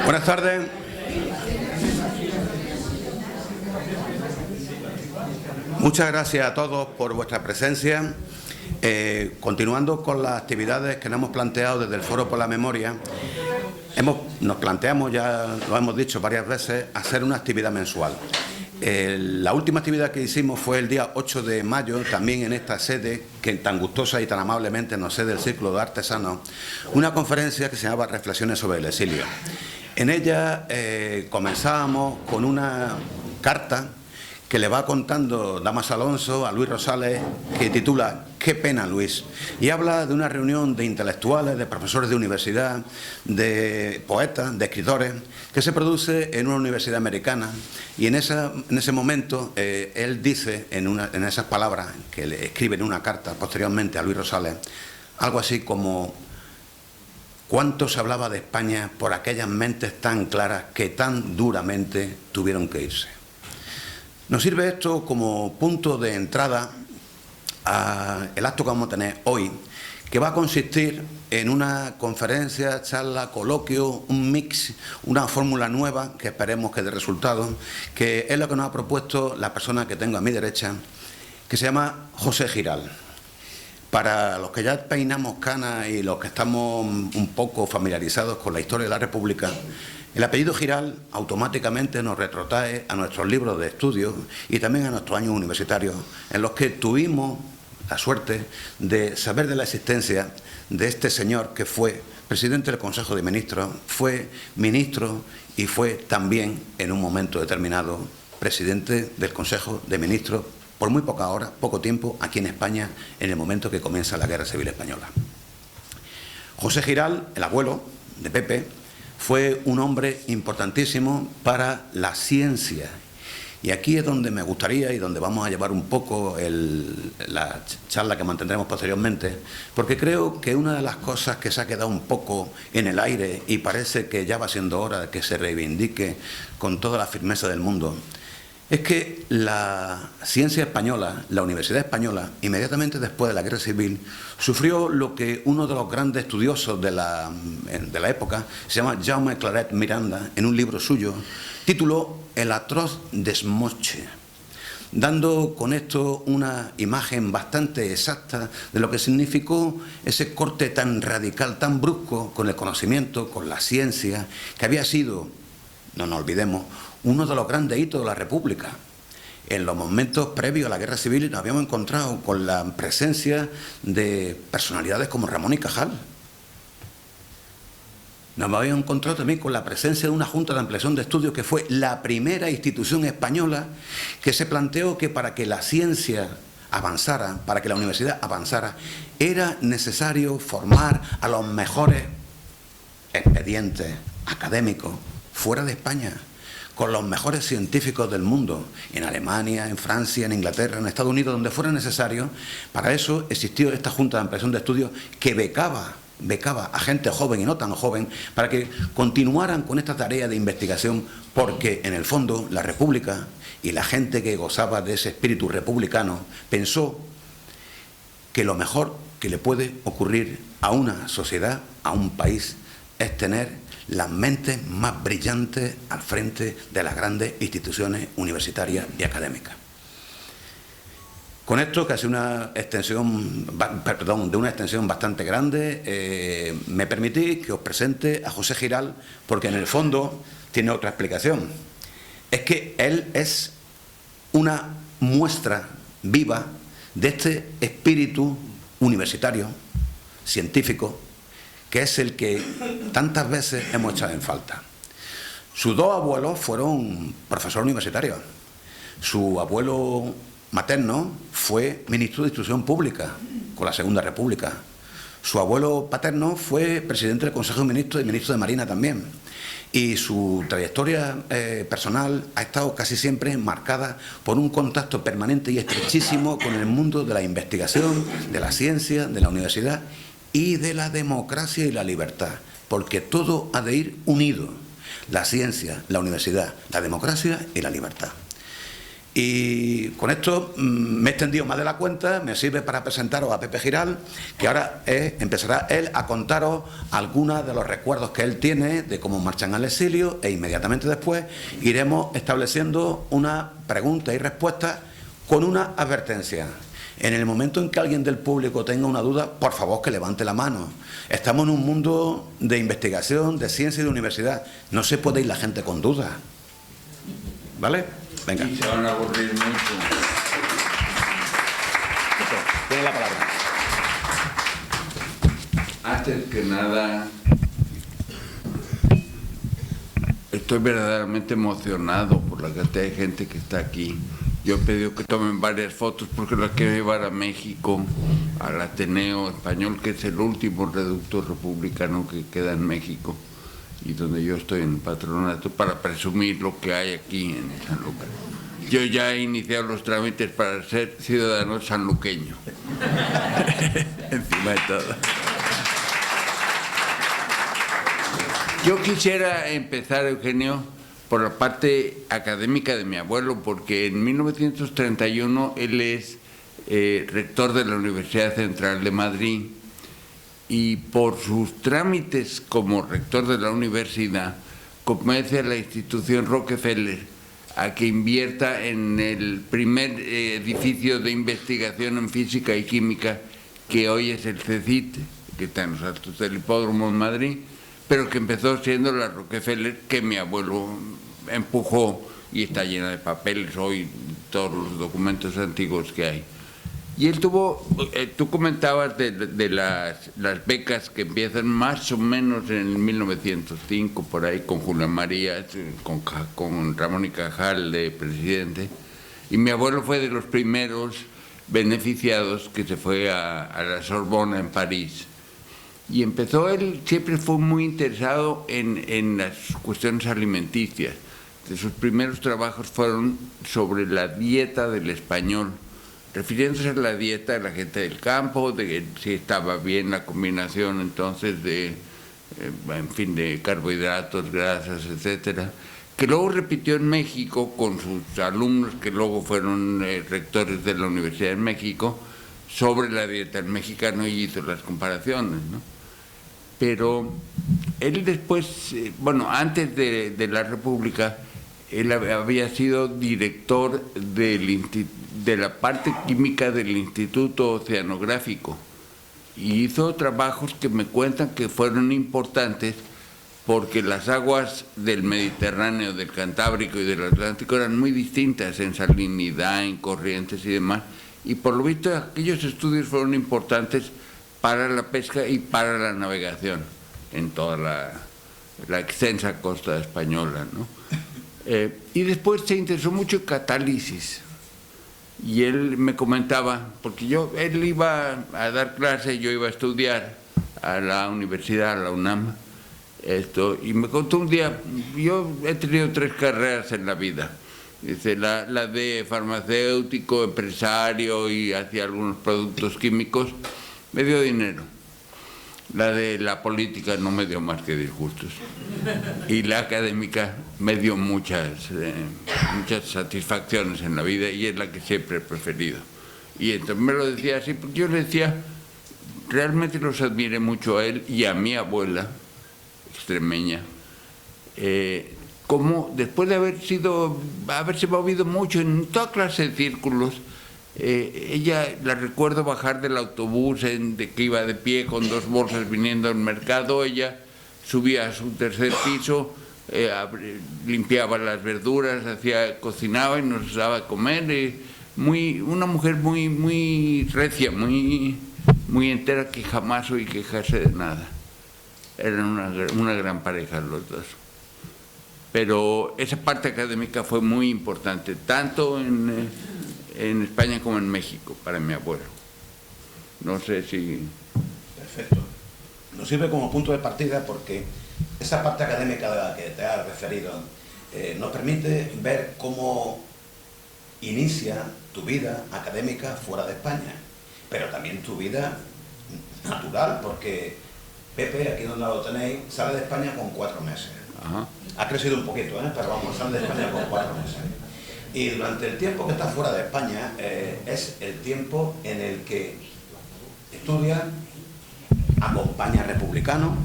Buenas tardes. Muchas gracias a todos por vuestra presencia. Continuando con las actividades que nos hemos planteado desde el Foro por la Memoria, nos planteamos, ya lo hemos dicho varias veces, hacer una actividad mensual. La última actividad que hicimos fue el día 8 de mayo, también en esta sede, que tan gustosa y tan amablemente nos cede el Círculo de Artesanos, una conferencia que se llamaba Reflexiones sobre el exilio. En ella comenzábamos con una carta que le va contando Damas Alonso a Luis Rosales, que titula «Qué pena, Luis», y habla de una reunión de intelectuales, de profesores de universidad, de poetas, de escritores, que se produce en una universidad americana, y en ese momento él dice, en esas palabras que le escribe en una carta posteriormente a Luis Rosales, algo así como: «¿Cuánto se hablaba de España por aquellas mentes tan claras que tan duramente tuvieron que irse?». Nos sirve esto como punto de entrada al acto que vamos a tener hoy, que va a consistir en una conferencia, charla, coloquio, un mix, una fórmula nueva que esperemos que dé resultados, que es lo que nos ha propuesto la persona que tengo a mi derecha, que se llama José Giral. Para los que ya peinamos canas y los que estamos un poco familiarizados con la historia de la República, el apellido Giral automáticamente nos retrotrae a nuestros libros de estudio y también a nuestros años universitarios, en los que tuvimos la suerte de saber de la existencia de este señor que fue presidente del Consejo de Ministros, fue ministro y fue también, en un momento determinado, presidente del Consejo de Ministros por muy pocas horas, poco tiempo, aquí en España, en el momento que comienza la Guerra Civil Española. José Giral, el abuelo de Pepe, fue un hombre importantísimo para la ciencia. Y aquí es donde me gustaría y donde vamos a llevar un poco la charla que mantendremos posteriormente, porque creo que una de las cosas que se ha quedado un poco en el aire y parece que ya va siendo hora de que se reivindique con toda la firmeza del mundo, es que la ciencia española, la Universidad Española, inmediatamente después de la Guerra Civil, sufrió lo que uno de los grandes estudiosos de la época, se llama Jaume Claret Miranda, en un libro suyo, tituló El atroz desmoche, dando con esto una imagen bastante exacta de lo que significó ese corte tan radical, tan brusco con el conocimiento, con la ciencia, que había sido, no nos olvidemos, uno de los grandes hitos de la República. En los momentos previos a la Guerra Civil nos habíamos encontrado con la presencia de personalidades como Ramón y Cajal. Nos habíamos encontrado también con la presencia de una Junta de Ampliación de Estudios que fue la primera institución española que se planteó que para que la ciencia avanzara, para que la universidad avanzara, era necesario formar a los mejores expedientes académicos fuera de España, con los mejores científicos del mundo, en Alemania, en Francia, en Inglaterra, en Estados Unidos, donde fuera necesario. Para eso existió esta Junta de Ampliación de Estudios que becaba a gente joven y no tan joven para que continuaran con esta tarea de investigación, porque en el fondo la República y la gente que gozaba de ese espíritu republicano pensó que lo mejor que le puede ocurrir a una sociedad, a un país, es tener las mentes más brillantes al frente de las grandes instituciones universitarias y académicas. Con esto, que ha sido una extensión bastante grande, me permitís que os presente a José Giral, porque en el fondo tiene otra explicación. Es que él es una muestra viva de este espíritu universitario, científico, que es el que tantas veces hemos echado en falta. Sus dos abuelos fueron profesores universitarios. Su abuelo materno fue ministro de Instrucción Pública con la Segunda República. Su abuelo paterno fue presidente del Consejo de Ministros y ministro de Marina también. Y su trayectoria personal ha estado casi siempre marcada por un contacto permanente y estrechísimo con el mundo de la investigación, de la ciencia, de la universidad y de la democracia y la libertad, porque todo ha de ir unido: la ciencia, la universidad, la democracia y la libertad. Y con esto me he extendido más de la cuenta, me sirve para presentaros a Pepe Giral, que ahora empezará él a contaros algunos de los recuerdos que él tiene de cómo marchan al exilio, e inmediatamente después iremos estableciendo una pregunta y respuesta con una advertencia. En el momento en que alguien del público tenga una duda, por favor que levante la mano. Estamos en un mundo de investigación, de ciencia y de universidad. No se puede ir la gente con dudas. ¿Vale? Venga. Y se van a aburrir mucho. Tiene la palabra. Antes que nada, estoy verdaderamente emocionado por la cantidad de gente que está aquí. Yo he pedido que tomen varias fotos porque las quiero llevar a México, al Ateneo Español, que es el último reducto republicano que queda en México, y donde yo estoy en patronato, para presumir lo que hay aquí en San Lucas. Yo ya he iniciado los trámites para ser ciudadano sanluqueño. Encima de todo. Yo quisiera empezar, Eugenio, por la parte académica de mi abuelo, porque en 1931 él es rector de la Universidad Central de Madrid, y por sus trámites como rector de la universidad convence a la institución Rockefeller a que invierta en el primer edificio de investigación en física y química, que hoy es el CECIT, que está en los altos del Hipódromo en Madrid, pero que empezó siendo la Rockefeller, que mi abuelo empujó, y está llena de papeles hoy, todos los documentos antiguos que hay. Y él tuvo, tú comentabas de las becas que empiezan más o menos en 1905, por ahí, con Julián María, con Ramón y Cajal de presidente, y mi abuelo fue de los primeros beneficiados que se fue a la Sorbona en París. Y empezó, él siempre fue muy interesado en las cuestiones alimenticias. De sus primeros trabajos fueron sobre la dieta del español, refiriéndose a la dieta de la gente del campo, de que si estaba bien la combinación entonces de, en fin, de carbohidratos, grasas, etcétera, que luego repitió en México con sus alumnos que luego fueron rectores de la Universidad de México, sobre la dieta del mexicano, y hizo las comparaciones, ¿no? Pero él después, bueno, antes de la República, él había sido director de la parte química del Instituto Oceanográfico, y hizo trabajos que me cuentan que fueron importantes porque las aguas del Mediterráneo, del Cantábrico y del Atlántico eran muy distintas en salinidad, en corrientes y demás, y por lo visto aquellos estudios fueron importantes para la pesca y para la navegación en toda la extensa costa española, ¿no? Y después se interesó mucho en catálisis, y él me comentaba, porque él iba a dar clase, yo iba a estudiar a la universidad, a la UNAM, y me contó un día, yo he tenido 3 carreras en la vida, dice, la de farmacéutico, empresario y hacía algunos productos químicos, me dio dinero. La de la política no me dio más que disgustos, y la académica me dio muchas satisfacciones en la vida, y es la que siempre he preferido. Y entonces me lo decía así, porque yo le decía, realmente los admiré mucho a él y a mi abuela, extremeña, como después de haberse movido mucho en toda clase de círculos, ella la recuerdo bajar del autobús de que iba de pie con 2 bolsas viniendo al mercado, ella subía a su tercer piso, limpiaba las verduras, cocinaba y nos daba a comer, una mujer muy recia, muy entera, que jamás oí quejarse de nada. Eran una gran pareja los dos. Pero esa parte académica fue muy importante, tanto en España como en México, para mi abuelo. No sé si... Perfecto. Nos sirve como punto de partida porque esa parte académica a la que te has referido nos permite ver cómo inicia tu vida académica fuera de España, pero también tu vida natural, porque Pepe, aquí donde lo tenéis, sale de España con 4 meses. Ajá. Ha crecido un poquito, pero vamos, sale de España con 4 meses. Y durante el tiempo que está fuera de España es el tiempo en el que estudia, acompaña a republicanos,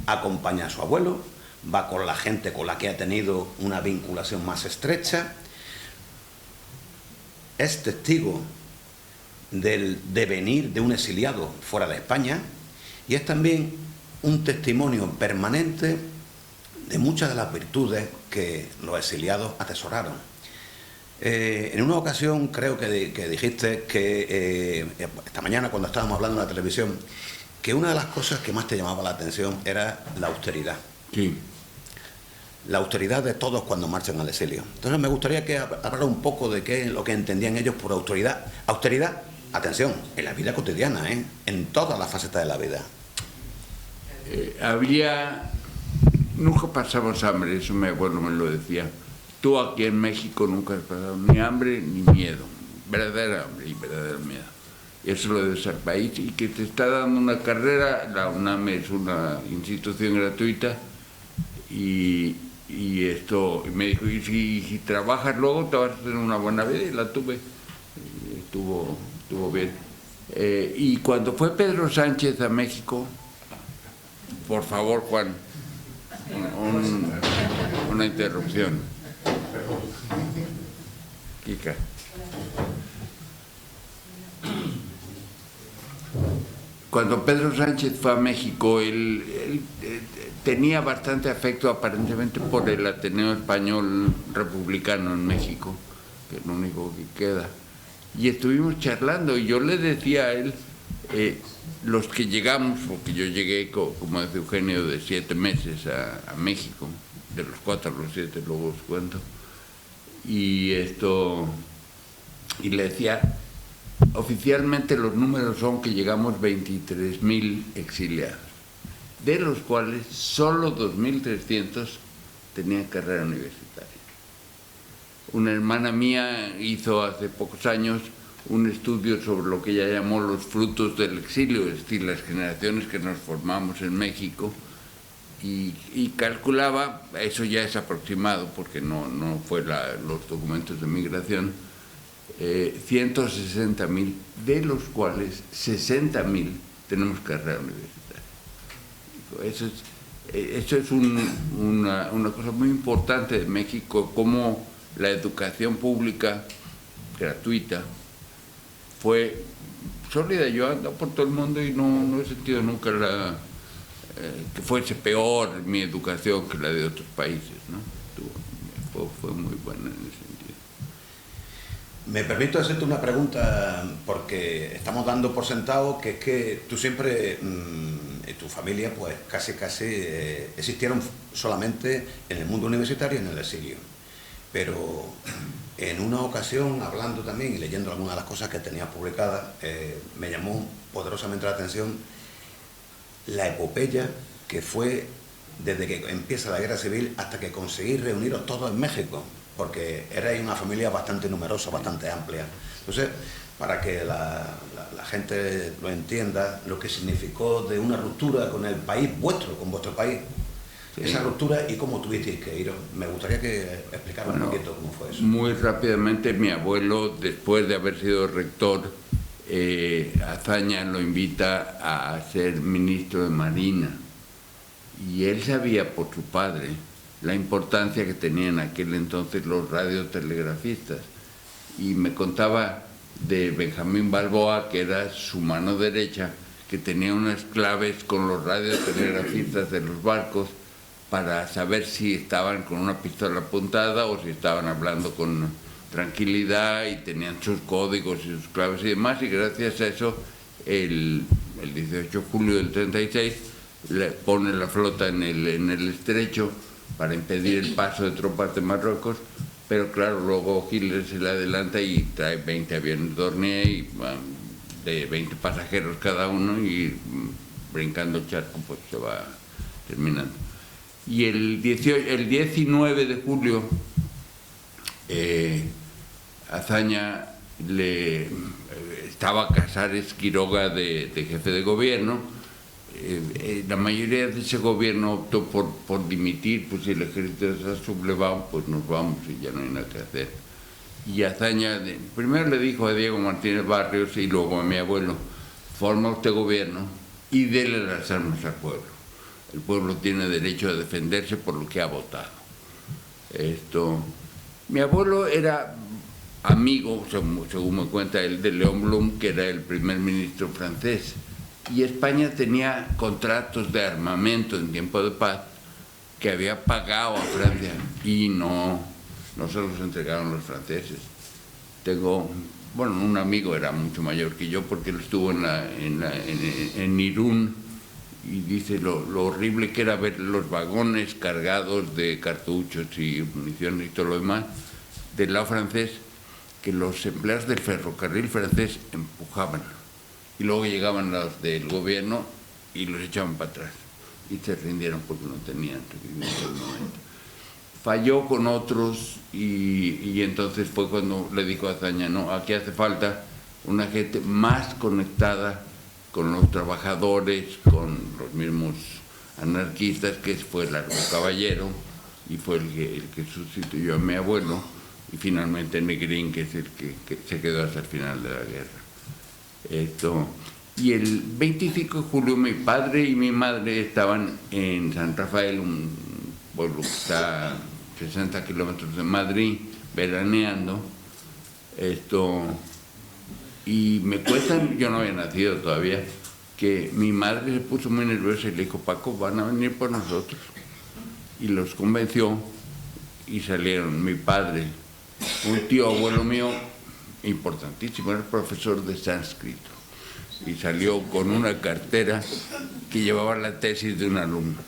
acompaña a su abuelo, va con la gente con la que ha tenido una vinculación más estrecha, es testigo del devenir de un exiliado fuera de España y es también un testimonio permanente de muchas de las virtudes que los exiliados atesoraron. En una ocasión creo que dijiste que esta mañana cuando estábamos hablando en la televisión que una de las cosas que más te llamaba la atención era la austeridad. Sí. La austeridad de todos cuando marchan al exilio. Entonces me gustaría que hablara un poco de qué es lo que entendían ellos por austeridad. Austeridad, atención, en la vida cotidiana, en todas las facetas de la vida. Nunca pasamos hambre, eso mi abuelo me lo decía. Tú aquí en México nunca has pasado ni hambre ni miedo, verdadera hambre y verdadero miedo. Y eso lo debe ser país y que te está dando una carrera, la UNAM es una institución gratuita y me dijo, y si trabajas luego te vas a tener una buena vida y la tuve, y estuvo bien. Y cuando fue Pedro Sánchez a México, por favor Juan, una interrupción. Kika. Cuando Pedro Sánchez fue a México, él tenía bastante afecto aparentemente por el Ateneo Español Republicano en México, que es lo único que queda. Y estuvimos charlando y yo le decía a él, los que llegamos, porque yo llegué, como dice Eugenio, de 7 meses a México, de los 4 a los 7, luego os cuento, y le decía, oficialmente los números son que llegamos 23.000 exiliados, de los cuales solo 2.300 tenían carrera universitaria. Una hermana mía hizo hace pocos años un estudio sobre lo que ella llamó los frutos del exilio, es decir, las generaciones que nos formamos en México, y calculaba, eso ya es aproximado porque no fue los documentos de migración, 160.000, de los cuales 60.000 tenemos carrera universitaria. Eso es una cosa muy importante de México, como la educación pública gratuita fue sólida. Yo ando por todo el mundo y no he sentido nunca que fuese peor mi educación que la de otros países, ¿no? Fue muy buena en ese sentido. Me permito hacerte una pregunta porque estamos dando por sentado que es que tú siempre y tu familia pues casi existieron solamente en el mundo universitario y en el exilio. Pero en una ocasión, hablando también y leyendo algunas de las cosas que tenías publicadas, me llamó poderosamente la atención la epopeya que fue desde que empieza la guerra civil hasta que conseguí reuniros todos en México, porque erais una familia bastante numerosa, bastante amplia. Entonces, para que la gente lo entienda, lo que significó de una ruptura con el país vuestro, con vuestro país, sí. Esa ruptura y cómo tuvisteis que iros. Me gustaría que explicara un poquito cómo fue eso. Muy rápidamente, mi abuelo, después de haber sido rector, Azaña lo invita a ser ministro de Marina, y él sabía por su padre la importancia que tenían en aquel entonces los radiotelegrafistas, y me contaba de Benjamín Balboa, que era su mano derecha, que tenía unas claves con los radiotelegrafistas de los barcos para saber si estaban con una pistola apuntada o si estaban hablando con tranquilidad, y tenían sus códigos y sus claves y demás, y gracias a eso el 18 de julio del 36 le pone la flota en el estrecho para impedir el paso de tropas de Marruecos, pero claro, luego Hitler se le adelanta y trae 20 aviones Dornier y de 20 pasajeros cada uno, y brincando el charco pues se va terminando. Y el 19 de julio Azaña estaba Casares Quiroga de jefe de gobierno. La mayoría de ese gobierno optó por dimitir, pues si el ejército está sublevado, pues nos vamos y ya no hay nada que hacer. Y Azaña primero le dijo a Diego Martínez Barrios y luego a mi abuelo: forma usted gobierno y dele las armas al pueblo. El pueblo tiene derecho a defenderse por lo que ha votado. Mi abuelo era amigo, según me cuenta él, de Léon Blum, que era el primer ministro francés. Y España tenía contratos de armamento en tiempo de paz que había pagado a Francia y no se los entregaron los franceses. Tengo, un amigo era mucho mayor que yo porque él estuvo en Irún, y dice lo horrible que era ver los vagones cargados de cartuchos y municiones y todo lo demás del lado francés, que los empleados del ferrocarril francés empujaban y luego llegaban los del gobierno y los echaban para atrás y se rindieron porque no tenían requerimientos del momento. Falló con otros y entonces fue cuando le dijo a Azaña: no, aquí hace falta una gente más conectada con los trabajadores, con los mismos anarquistas, que fue Largo Caballero, y fue el que sustituyó a mi abuelo, y finalmente Negrín, que es el que se quedó hasta el final de la guerra. Y el 25 de julio mi padre y mi madre estaban en San Rafael, un pueblo que está a 60 kilómetros de Madrid, veraneando. Y me cuentan, yo no había nacido todavía, que mi madre se puso muy nerviosa y le dijo: Paco, van a venir por nosotros. Y los convenció y salieron. Mi padre, un tío abuelo mío importantísimo, era profesor de sánscrito, y salió con una cartera que llevaba la tesis de un alumno.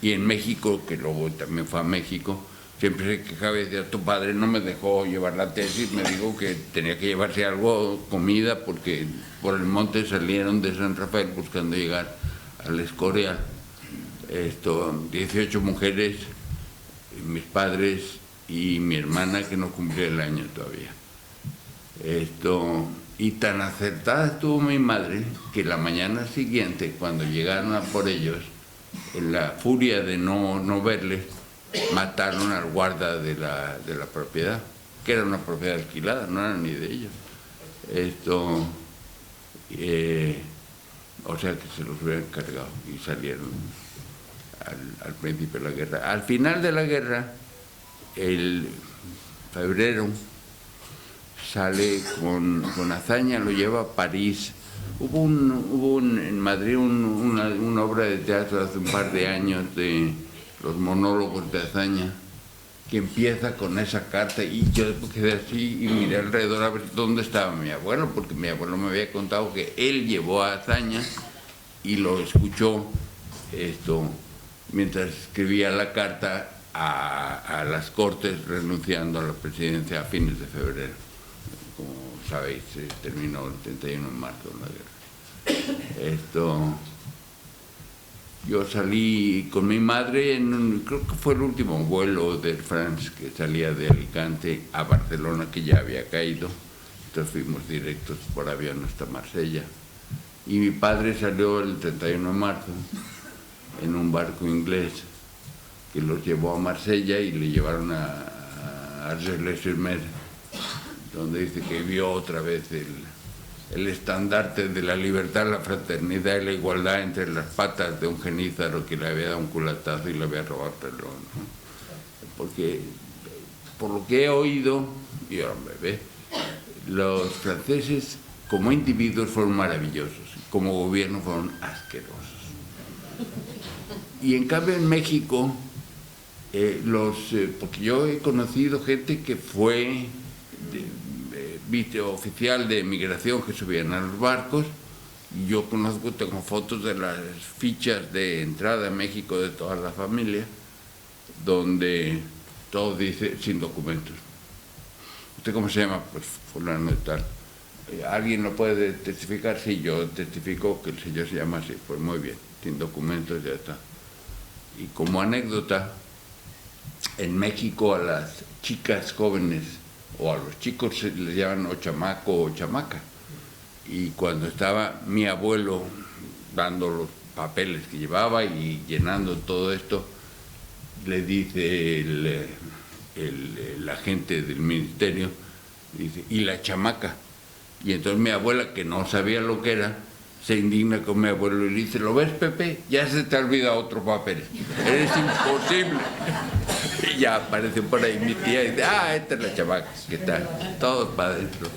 Y en México, que luego también fue a México, siempre se quejaba y decía: tu padre no me dejó llevar la tesis, me dijo que tenía que llevarse algo, comida, porque por el monte salieron de San Rafael buscando llegar al Escorial. 18 mujeres, mis padres y mi hermana, que no cumplía el año todavía. Y tan acertada estuvo mi madre que la mañana siguiente, cuando llegaron a por ellos, en la furia de no verles, mataron al guarda de la propiedad, que era una propiedad alquilada, no era ni de ellos. O sea que se los hubieran cargado y salieron al principio de la guerra. Al final de la guerra, el febrero, sale con Azaña, lo lleva a París. Hubo en Madrid una obra de teatro hace un par de años de los monólogos de Azaña, que empieza con esa carta, y yo quedé así y miré alrededor a ver dónde estaba mi abuelo, porque mi abuelo me había contado que él llevó a Azaña y lo escuchó mientras escribía la carta a las Cortes, renunciando a la presidencia a fines de febrero. Como sabéis, se terminó el 31 de marzo la guerra. Yo salí con mi madre, creo que fue el último vuelo de Air France, que salía de Alicante a Barcelona, que ya había caído. Entonces fuimos directos por avión hasta Marsella. Y mi padre salió el 31 de marzo en un barco inglés que los llevó a Marsella y le llevaron a Argelès-sur-Mer, donde dice que vio otra vez el estandarte de la libertad, la fraternidad y la igualdad entre las patas de un genízaro que le había dado un culatazo y le había robado el reloj, ¿no? Porque, por lo que he oído, y ahora me ve, los franceses como individuos fueron maravillosos, como gobierno fueron asquerosos. Y en cambio en México, porque yo he conocido gente que fue viceoficial de migración, que subían a los barcos, y yo tengo fotos de las fichas de entrada a México de toda la familia, donde todo dice sin documentos. ¿Usted cómo se llama? Pues fulano de tal. ¿Alguien lo puede testificar? Sí, yo testifico que el señor se llama así. Pues muy bien, sin documentos ya está. Y como anécdota, en México a las chicas jóvenes o a los chicos les llaman o chamaco o chamaca. Y cuando estaba mi abuelo dando los papeles que llevaba y llenando todo esto, le dice el agente del ministerio, dice, ¿y la chamaca? Y entonces mi abuela, que no sabía lo que era, se indigna con mi abuelo y le dice, ¿lo ves, Pepe? Ya se te ha olvidado otro papel. Eres imposible. Y ya aparece por ahí mi tía y dice, esta es la chamaca, ¿qué tal? Todos para adentro.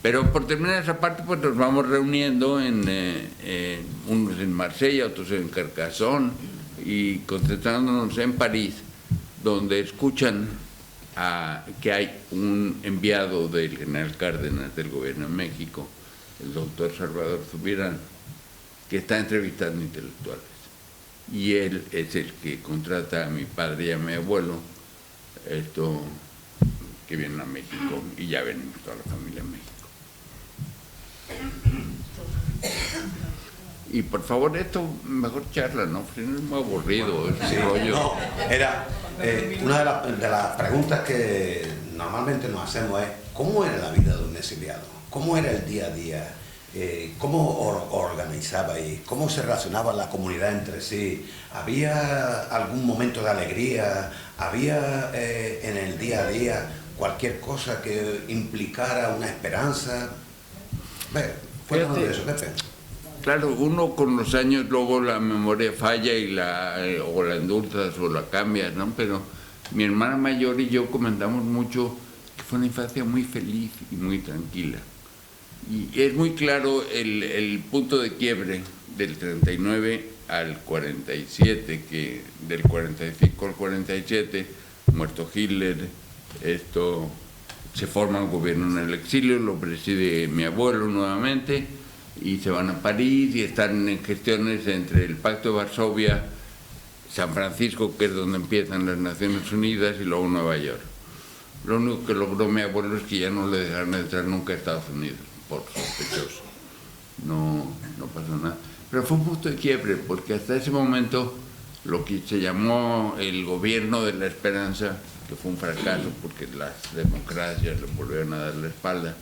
Pero por terminar esa parte, pues nos vamos reuniendo unos en Marsella, otros en Carcassonne, y concentrándonos en París, donde escuchan que hay un enviado del general Cárdenas del gobierno de México, el doctor Salvador Zubirán, que está entrevistando intelectuales. Y él es el que contrata a mi padre y a mi abuelo, que vienen a México, y ya venimos toda la familia a México. Y por favor, esto mejor charla, ¿no? Porque no es muy aburrido ese rollo. No, era una de las preguntas que normalmente nos hacemos es ¿cómo era la vida de un exiliado? ¿Cómo era el día a día? ¿Cómo organizabais? ¿Cómo se relacionaba la comunidad entre sí? ¿Había algún momento de alegría? ¿Había en el día a día cualquier cosa que implicara una esperanza? Cuéntanos de eso, Pepe. Claro, uno con los años luego la memoria falla y o la endulzas o la cambias, ¿no? Pero mi hermana mayor y yo comentamos mucho que fue una infancia muy feliz y muy tranquila. Y es muy claro el punto de quiebre del 39 al 47, que del 45 al 47, muerto Hitler, se forma un gobierno en el exilio, lo preside mi abuelo nuevamente, y se van a París y están en gestiones entre el Pacto de Varsovia, San Francisco, que es donde empiezan las Naciones Unidas, y luego Nueva York. Lo único que logró mi abuelo es que ya no le dejaron entrar nunca a Estados Unidos, por sospechoso. No pasó nada. Pero fue un punto de quiebre, porque hasta ese momento lo que se llamó el gobierno de la esperanza, que fue un fracaso porque las democracias le volvieron a dar la espalda,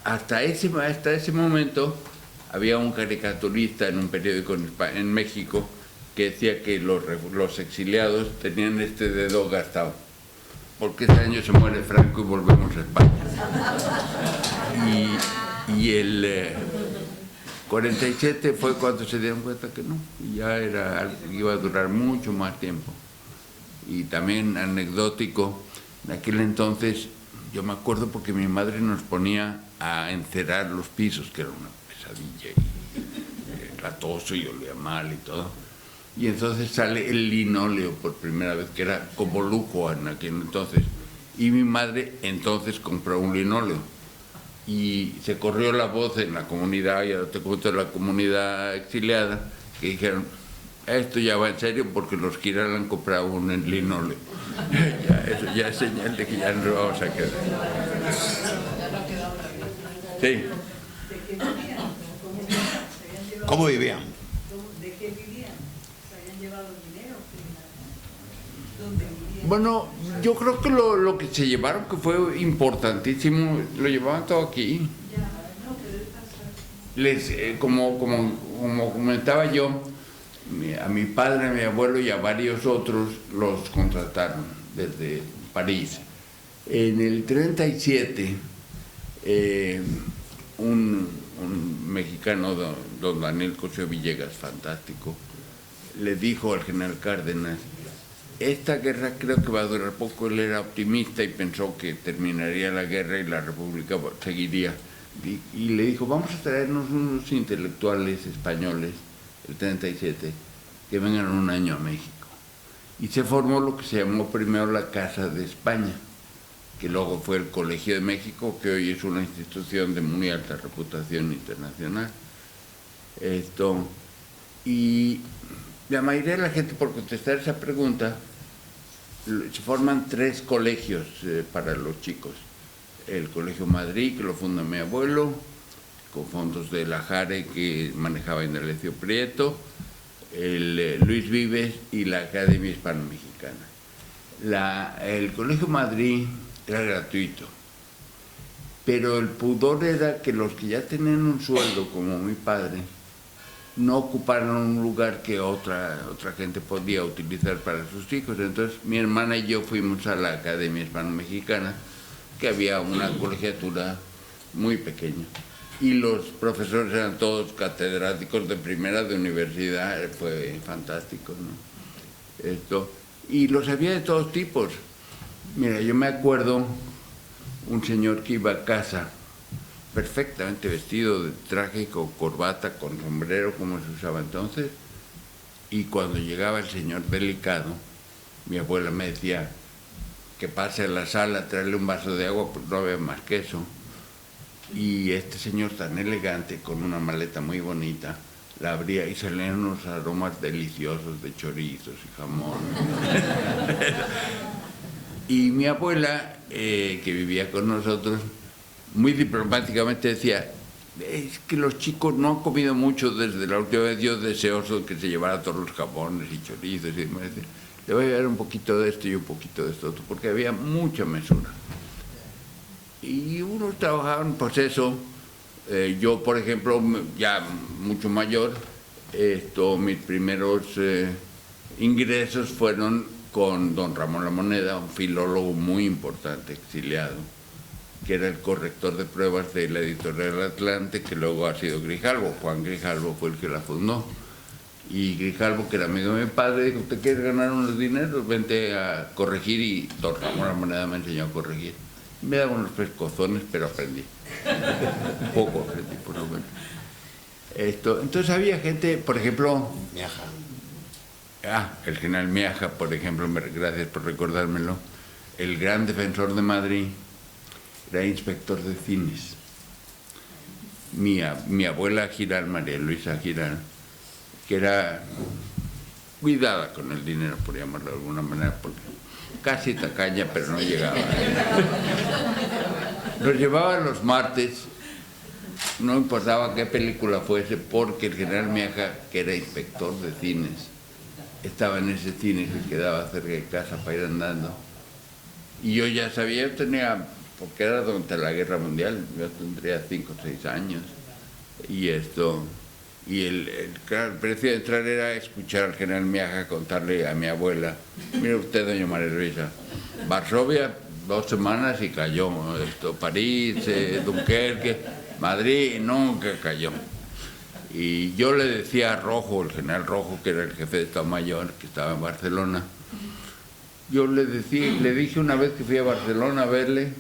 hasta ese momento había un caricaturista en un periódico en México que decía que los exiliados tenían este dedo gastado, porque ese año se muere Franco y volvemos a España. Y el 47 fue cuando se dieron cuenta que no, y ya iba a durar mucho más tiempo. Y también anecdótico, en aquel entonces, yo me acuerdo porque mi madre nos ponía a encerar los pisos, que era una pesadilla, y latoso y olía mal y todo. Y entonces sale el linóleo por primera vez, que era como lujo en aquel entonces. Y mi madre entonces compró un linóleo. Y se corrió la voz en la comunidad, ya te cuento, la comunidad exiliada, que dijeron, esto ya va en serio porque los Giral han comprado un linóleo. Eso ya es señal de que ya nos vamos a quedar. Sí. ¿Cómo vivían? ¿De qué vivían? ¿Se habían llevado dinero? ¿Dónde vivían? Bueno, yo creo que lo que se llevaron, que fue importantísimo, lo llevaban todo aquí. Como comentaba yo, a mi padre, a mi abuelo y a varios otros los contrataron desde París. En el 37, un mexicano, don Daniel Cosío Villegas, fantástico, le dijo al general Cárdenas, esta guerra creo que va a durar poco. Él era optimista y pensó que terminaría la guerra y la república seguiría. Y le dijo, vamos a traernos unos intelectuales españoles, el 37, que vengan un año a México. Y se formó lo que se llamó primero la Casa de España, que luego fue el Colegio de México, que hoy es una institución de muy alta reputación internacional. Y la mayoría de la gente, por contestar esa pregunta, se forman 3 colegios para los chicos. El Colegio Madrid, que lo funda mi abuelo, con fondos de la Jare que manejaba Indalecio Prieto, el Luis Vives y la Academia Hispano-Mexicana. El Colegio Madrid era gratuito, pero el pudor era que los que ya tenían un sueldo, como mi padre, no ocuparon un lugar que otra gente podía utilizar para sus hijos. Entonces mi hermana y yo fuimos a la Academia Hispano-Mexicana, que había una colegiatura muy pequeña. Y los profesores eran todos catedráticos de primera de universidad, fue fantástico, ¿no? Y los había de todos tipos. Mira, yo me acuerdo un señor que iba a casa perfectamente vestido de traje con corbata, con sombrero, como se usaba entonces, y cuando llegaba el señor delicado, mi abuela me decía que pase a la sala, traerle un vaso de agua, pues no había más que eso. Y este señor tan elegante, con una maleta muy bonita, la abría y salían unos aromas deliciosos de chorizos y jamón. Y mi abuela, que vivía con nosotros, muy diplomáticamente decía: es que los chicos no han comido mucho desde la última vez, yo deseoso que se llevara todos los jamones y chorizos, y me decía, le voy a dar un poquito de esto y un poquito de esto, porque había mucha mesura. Y unos trabajaban, pues eso, yo por ejemplo, ya mucho mayor, mis primeros ingresos fueron con don Ramón La Moneda, un filólogo muy importante, exiliado, que era el corrector de pruebas de la editorial Atlante, que luego ha sido Grijalvo. Juan Grijalvo fue el que la fundó. Y Grijalvo, que era amigo de mi padre, dijo: ¿te quieres ganar unos dineros? Vente a corregir. Y don Ramón La Moneda me enseñó a corregir. Me daba unos pescozones, pero aprendí. Un poco aprendí, por lo menos. Entonces había gente, por ejemplo... Miaja. El general Miaja, por ejemplo, gracias por recordármelo, el gran defensor de Madrid, era inspector de cines. Mi abuela Giral, María Luisa Giral, que era cuidada con el dinero, por llamarlo de alguna manera, porque casi tacaña, pero no llegaba. Nos llevaba los martes, no importaba qué película fuese, porque el general Miaja, que era inspector de cines, estaba en ese cine que quedaba cerca de casa para ir andando. Y yo ya sabía, yo tenía, porque era durante la Guerra Mundial, yo tendría 5 o 6 años. Y claro, el precio de entrar era escuchar al general Miaja contarle a mi abuela: mire usted, doña María Luisa, Varsovia 2 semanas y cayó, París, Dunkerque, Madrid, nunca cayó. Y yo le decía a Rojo, el general Rojo, que era el jefe de Estado Mayor, que estaba en Barcelona, yo le dije una vez que fui a Barcelona a verle,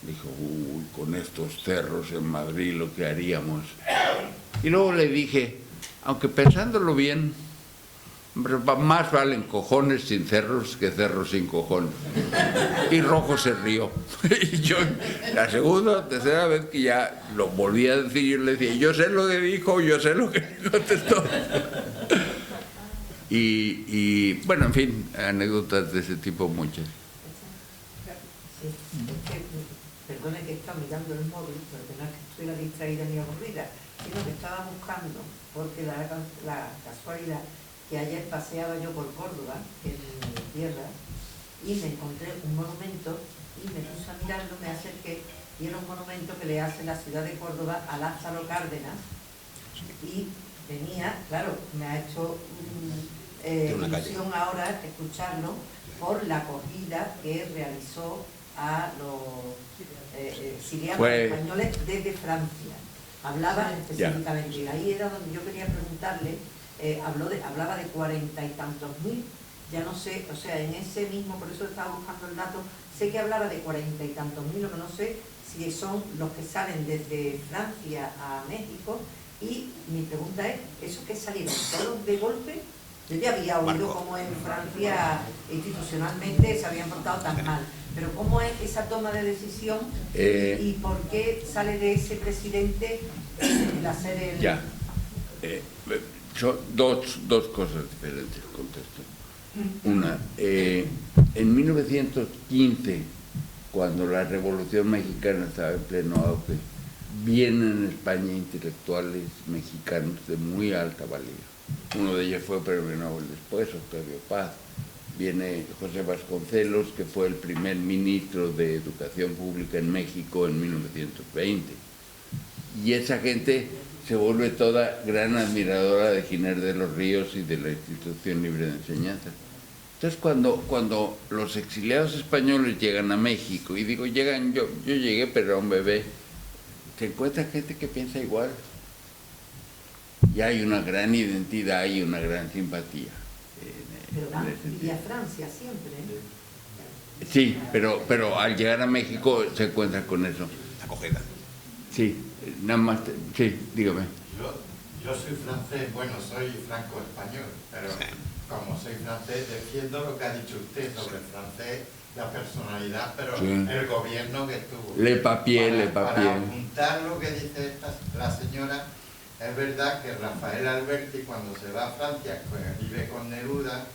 dijo: uy, con estos cerros en Madrid lo que haríamos. Y luego le dije, aunque pensándolo bien, más valen cojones sin cerros que cerros sin cojones. Y Rojo se rió. Y yo, la segunda o tercera vez que ya lo volví a decir, yo le decía: yo sé lo que dijo, yo sé lo que contestó. Y bueno, en fin, anécdotas de ese tipo muchas. Sí, es que, perdone que estaba mirando el móvil, porque no es que estuviera distraída ni aburrida, sino que estaba buscando, porque la casualidad que ayer paseaba yo por Córdoba, en mi tierra, y me encontré un monumento y me puse a mirarlo, me acerqué, y era un monumento que le hace la ciudad de Córdoba a Lázaro Cárdenas, y venía, claro, me ha hecho ilusión ahora escucharlo por la acogida que realizó a los sirianos españoles desde Francia. Hablaba específicamente, y ahí era donde yo quería preguntarle. Hablaba de 40 y tantos mil, ya no sé, o sea, en ese mismo, por eso estaba buscando el dato, sé que hablaba de 40 y tantos mil, lo que no sé si son los que salen desde Francia a México, y mi pregunta es, ¿esos que salieron todos de golpe? Yo ya había oído cómo en Francia institucionalmente se habían portado tan mal, pero ¿cómo es esa toma de decisión y por qué sale de ese presidente el hacer el... Son dos cosas diferentes, contesto. Una, en 1915, cuando la Revolución Mexicana estaba en pleno auge, vienen en España intelectuales mexicanos de muy alta valía. Uno de ellos fue premio Nobel después, Octavio Paz. Viene José Vasconcelos, que fue el primer ministro de Educación Pública en México en 1920. Y esa gente se vuelve toda gran admiradora de Giner de los Ríos y de la Institución Libre de Enseñanza. Entonces, cuando los exiliados españoles llegan a México, y digo, llegan, yo llegué, pero era un bebé, se encuentra gente que piensa igual. Y hay una gran identidad y una gran simpatía. Pero van y a Francia siempre, Sí, pero al llegar a México se encuentra con eso. Acogida. Sí, nada más, sí, dígame. Yo soy francés, bueno, soy franco-español, pero como soy francés defiendo lo que ha dicho usted sobre el francés, la personalidad, pero sí. El gobierno que tuvo. Para apuntar lo que dice la señora, es verdad que Rafael Alberti, cuando se va a Francia, vive con Neruda,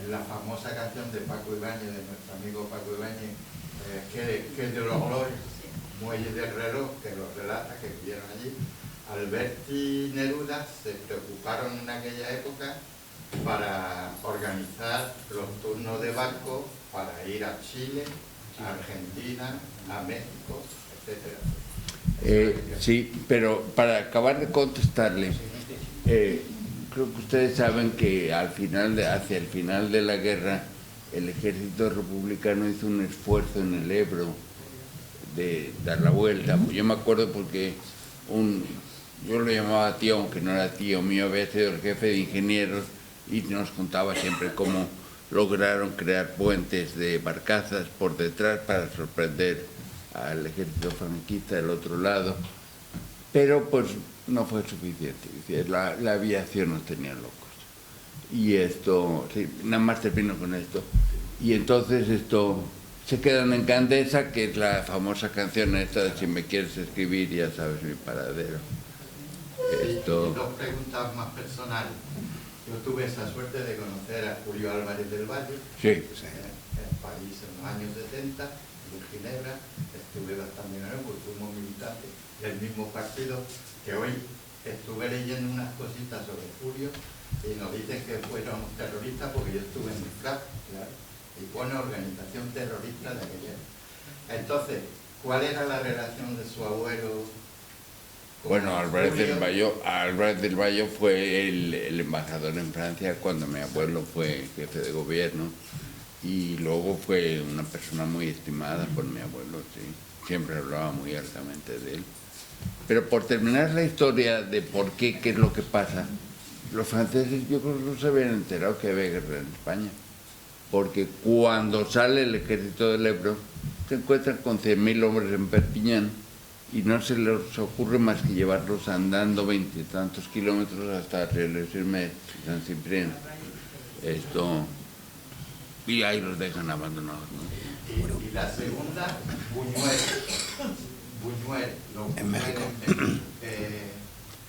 en la famosa canción de Paco Ibáñez, de nuestro amigo Paco Ibáñez, que es de los glorios, Muelle del reloj, que los relata, que vivieron allí. Alberti y Neruda se preocuparon en aquella época para organizar los turnos de barco para ir a Chile, a Argentina, a México, etc. Sí, pero para acabar de contestarle, creo que ustedes saben que hacia el final de la guerra, el ejército republicano hizo un esfuerzo en el Ebro de dar la vuelta. Yo me acuerdo porque yo lo llamaba tío, aunque no era tío mío, había sido el jefe de ingenieros y nos contaba siempre cómo lograron crear puentes de barcazas por detrás para sorprender al ejército franquista del otro lado, pero pues no fue suficiente. La aviación nos tenía locos. Y esto, sí, nada más termino con esto. Y entonces se quedan en Candesa, que es la famosa canción esta de si me quieres escribir ya sabes mi paradero. Y dos preguntas más personales. Yo tuve esa suerte de conocer a Julio Álvarez del Valle, sí. En París en los años 70, en Ginebra, estuve bastante en él, porque fuimos militantes del mismo partido, que hoy estuve leyendo unas cositas sobre Julio y nos dicen que fueron terroristas porque yo estuve en el FRAP, claro, y pone organización terrorista de aquella. Entonces, ¿cuál era la relación de su abuelo? Bueno, Álvarez del Valle fue el embajador en Francia cuando mi abuelo fue jefe de gobierno y luego fue una persona muy estimada por mi abuelo, sí. Siempre hablaba muy altamente de él. Pero por terminar la historia de por qué es lo que pasa, los franceses yo creo que no se habían enterado que había guerra en España, porque cuando sale el ejército del Ebro se encuentran con 100.000 hombres en Perpiñán y no se les ocurre más que llevarlos andando 20 y tantos kilómetros hasta Relés-sur-Mer, San Ciprián. Y ahí los dejan abandonados, ¿no? Y la segunda, Buñuel, en México.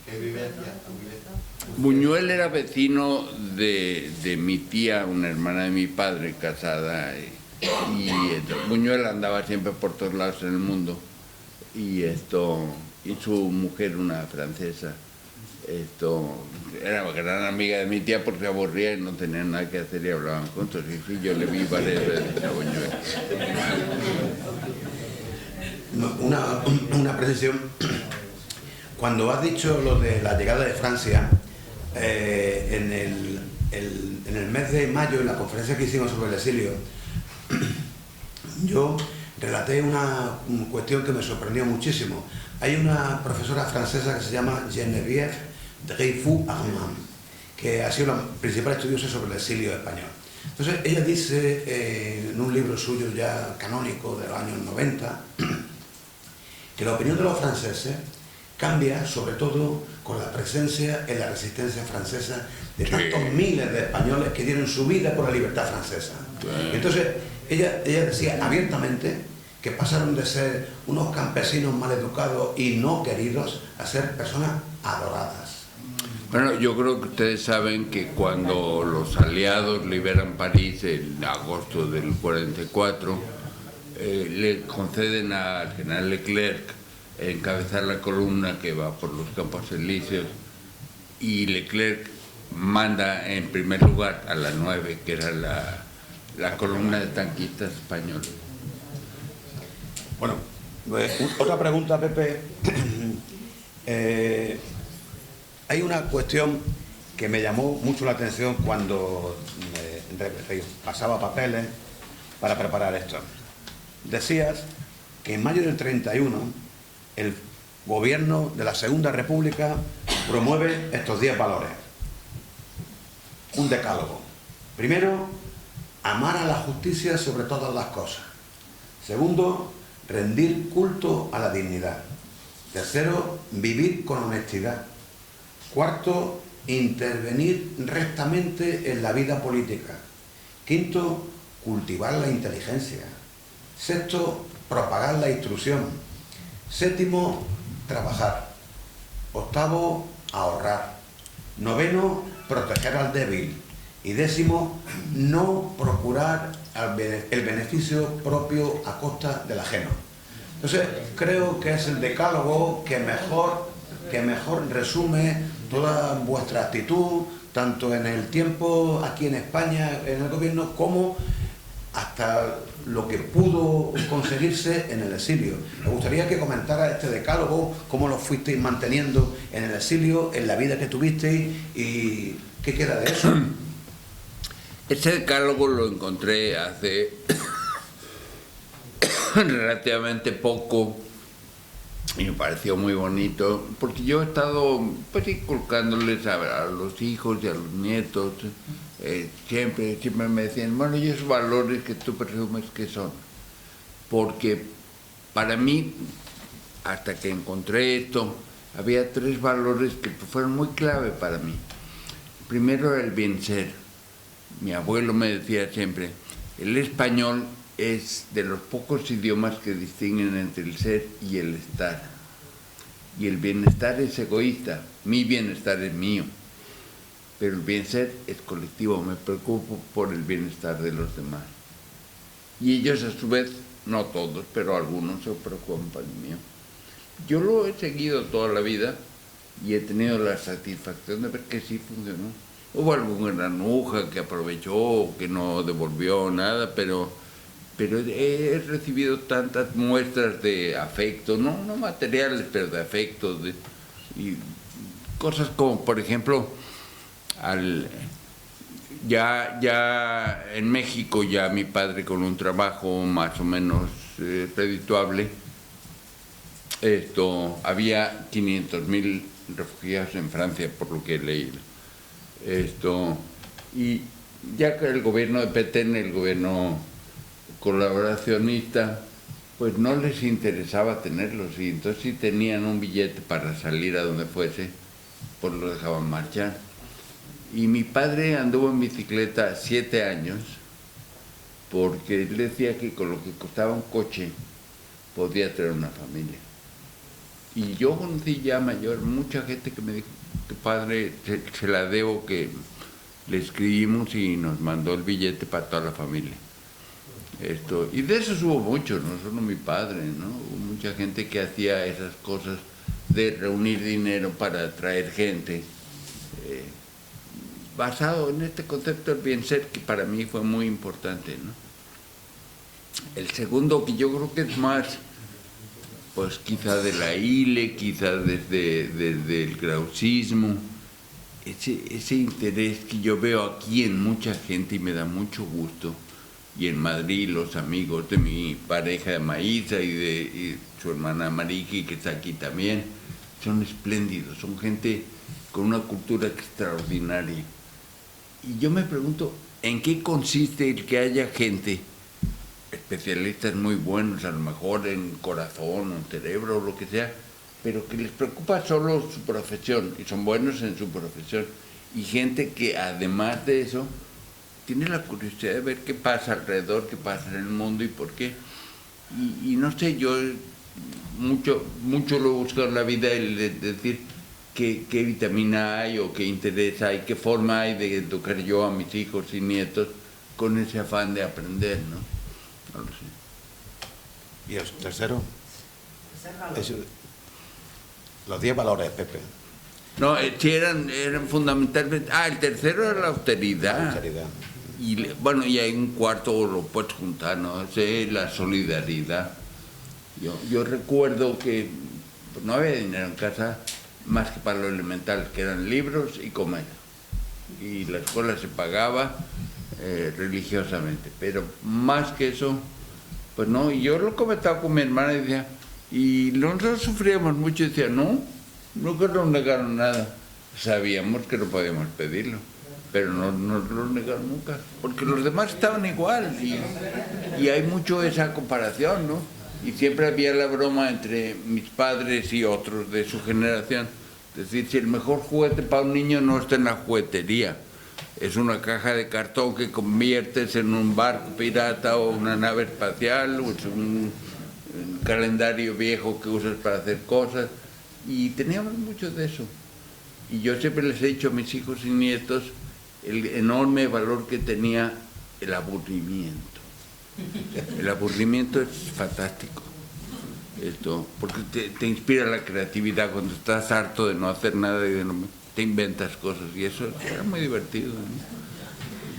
¿Qué vivencia tuviste? Buñuel era vecino de mi tía, una hermana de mi padre, casada, y Buñuel andaba siempre por todos lados en el mundo. Y su mujer, una francesa, era gran amiga de mi tía porque se aburría y no tenían nada que hacer y hablaban juntos. Y sí, yo le vi varias veces a Buñuel. Una precisión. Cuando has dicho lo de la llegada de Francia, en el mes de mayo, en la conferencia que hicimos sobre el exilio, yo relaté una cuestión que me sorprendió muchísimo. Hay una profesora francesa que se llama Geneviève Dreyfus-Armand, que ha sido la principal estudiosa sobre el exilio español. Entonces, ella dice en un libro suyo ya canónico de los años 90, que la opinión de los franceses cambia sobre todo con la presencia en la resistencia francesa de tantos miles de españoles que dieron su vida por la libertad francesa. Entonces, ella decía abiertamente que pasaron de ser unos campesinos maleducados y no queridos a ser personas adoradas. Bueno, yo creo que ustedes saben que cuando los aliados liberan París en agosto del 44, le conceden al general Leclerc encabezar la columna que va por los Campos Elíseos, y Leclerc manda en primer lugar a la 9, que era la columna de tanquistas españoles. Bueno, otra pregunta, Pepe. Hay una cuestión que me llamó mucho la atención cuando pasaba papeles para preparar esto. Decías que en mayo del 31 el gobierno de la Segunda República promueve estos 10 valores. Un decálogo. Primero, amar a la justicia sobre todas las cosas. Segundo, rendir culto a la dignidad. Tercero, vivir con honestidad. Cuarto, intervenir rectamente en la vida política. Quinto, cultivar la inteligencia. Sexto, propagar la instrucción. Séptimo, trabajar. Octavo, ahorrar. Noveno, proteger al débil. Y décimo, no procurar el beneficio propio a costa del ajeno. Entonces, creo que es el decálogo que mejor resume toda vuestra actitud, tanto en el tiempo aquí en España, en el gobierno, como hasta lo que pudo conseguirse en el exilio. Me gustaría que comentara este decálogo, cómo lo fuisteis manteniendo en el exilio, en la vida que tuvisteis y qué queda de eso. Ese decálogo lo encontré hace relativamente poco y me pareció muy bonito, porque yo he estado pues inculcándoles a los hijos y a los nietos, siempre me decían, bueno, ¿y esos valores que tú presumes que son? Porque para mí, hasta que encontré esto, había 3 valores que fueron muy clave para mí. Primero era el bien ser. Mi abuelo me decía siempre, el español es de los pocos idiomas que distinguen entre el ser y el estar. Y el bienestar es egoísta, mi bienestar es mío. Pero el bien ser es colectivo, me preocupo por el bienestar de los demás. Y ellos a su vez, no todos, pero algunos se preocupan por el mío. Yo lo he seguido toda la vida y he tenido la satisfacción de ver que sí funcionó. Hubo alguna granuja que aprovechó, que no devolvió nada, pero he recibido tantas muestras de afecto, no materiales, pero de afecto, y cosas como, por ejemplo, ya en México, ya mi padre con un trabajo más o menos redituable, había 500.000 refugiados en Francia, por lo que he leído. Y ya que el gobierno de Petén, el gobierno colaboracionista, pues no les interesaba tenerlos, y entonces si tenían un billete para salir a donde fuese, pues lo dejaban marchar. Y mi padre anduvo en bicicleta 7 años, porque él decía que con lo que costaba un coche podía tener una familia. Y yo conocí ya mayor mucha gente que me dijo, tu padre se la debo, que le escribimos y nos mandó el billete para toda la familia. Y de esos hubo muchos, no solo mi padre, ¿no? Hubo mucha gente que hacía esas cosas de reunir dinero para atraer gente, basado en este concepto del bien ser, que para mí fue muy importante, ¿no? El segundo, que yo creo que es más, pues quizá de la ILE, quizá desde el krausismo, ese interés que yo veo aquí en mucha gente y me da mucho gusto, y en Madrid los amigos de mi pareja de Maísa y su hermana Mariki, que está aquí también, son espléndidos, son gente con una cultura extraordinaria. Y yo me pregunto, ¿en qué consiste el que haya gente, especialistas muy buenos, a lo mejor en corazón o en cerebro o lo que sea, pero que les preocupa solo su profesión y son buenos en su profesión, y gente que además de eso tiene la curiosidad de ver qué pasa alrededor, qué pasa en el mundo y por qué? Y no sé, yo mucho lo he buscado en la vida, el de decir qué vitamina hay o qué interés hay, qué forma hay de educar yo a mis hijos y nietos con ese afán de aprender, ¿no? No lo sé. ¿Y el tercero? Los 10 valores, Pepe. No, sí eran fundamentalmente... el tercero era la austeridad. La austeridad. Y bueno, y hay un cuarto, lo puedes juntar, ¿no? Es la solidaridad. Yo recuerdo que pues, no había dinero en casa más que para lo elemental, que eran libros y comer. Y la escuela se pagaba religiosamente, pero más que eso, pues no. Y yo lo comentaba con mi hermana y decía, y nosotros sufríamos mucho, y decía, no, nunca nos negaron nada. Sabíamos que no podíamos pedirlo, pero no nos lo negaron nunca, porque los demás estaban igual, y hay mucho esa comparación, ¿no? Y siempre había la broma entre mis padres y otros de su generación, es decir, si el mejor juguete para un niño no está en la juguetería, es una caja de cartón que conviertes en un barco pirata o una nave espacial, o es un calendario viejo que usas para hacer cosas, y teníamos mucho de eso. Y yo siempre les he dicho a mis hijos y nietos el enorme valor que tenía el aburrimiento. El aburrimiento es fantástico, porque te inspira la creatividad. Cuando estás harto de no hacer nada y te inventas cosas, y eso era muy divertido, ¿no?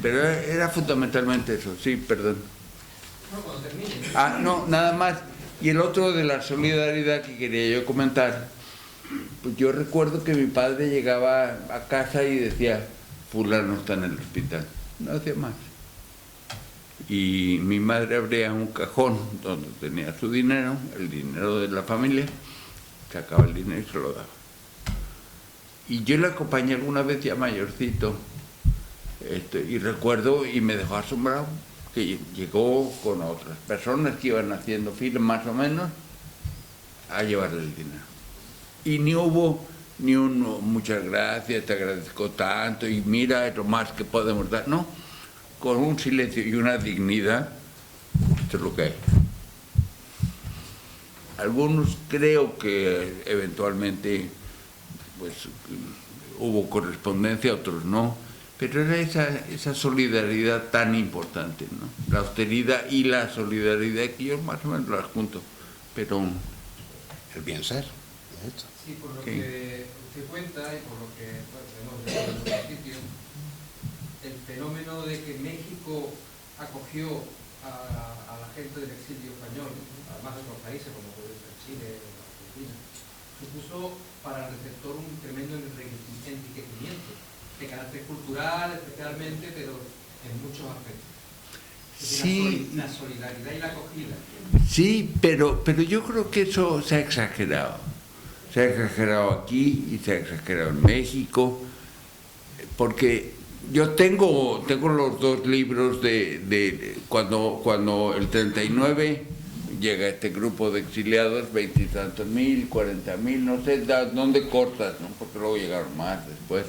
Pero era fundamentalmente eso. Sí, perdón. No, nada más. Y el otro de la solidaridad que quería yo comentar, pues yo recuerdo que mi padre llegaba a casa y decía, fulano está en el hospital, no hacía más. Y mi madre abría un cajón donde tenía su dinero, el dinero de la familia, sacaba el dinero y se lo daba. Y yo le acompañé alguna vez ya mayorcito, y recuerdo, y me dejó asombrado, que llegó con otras personas que iban haciendo fila más o menos a llevarle el dinero. Y ni hubo ni muchas gracias, te agradezco tanto, y mira, es lo más que podemos dar. No, con un silencio y una dignidad, esto es lo que hay. Algunos creo que eventualmente pues hubo correspondencia, otros no, pero era esa solidaridad tan importante, ¿no? La austeridad y la solidaridad, que yo más o menos las junto, pero El bien ser. Sí, por lo que usted cuenta y por lo que hemos visto en otros sitios, el fenómeno de que México acogió a la gente del exilio español, además de otros países como puede ser Chile o Argentina, supuso para el receptor un tremendo enriquecimiento de carácter cultural especialmente, pero en muchos aspectos. sí, La solidaridad y la acogida. sí, pero yo creo que eso se ha exagerado. Se ha exagerado aquí y se ha exagerado en México, porque yo tengo los dos libros de cuando el 39 llega este grupo de exiliados, 20 y tantos mil, 40.000, no sé dónde cortas, ¿no? Porque luego llegaron más después.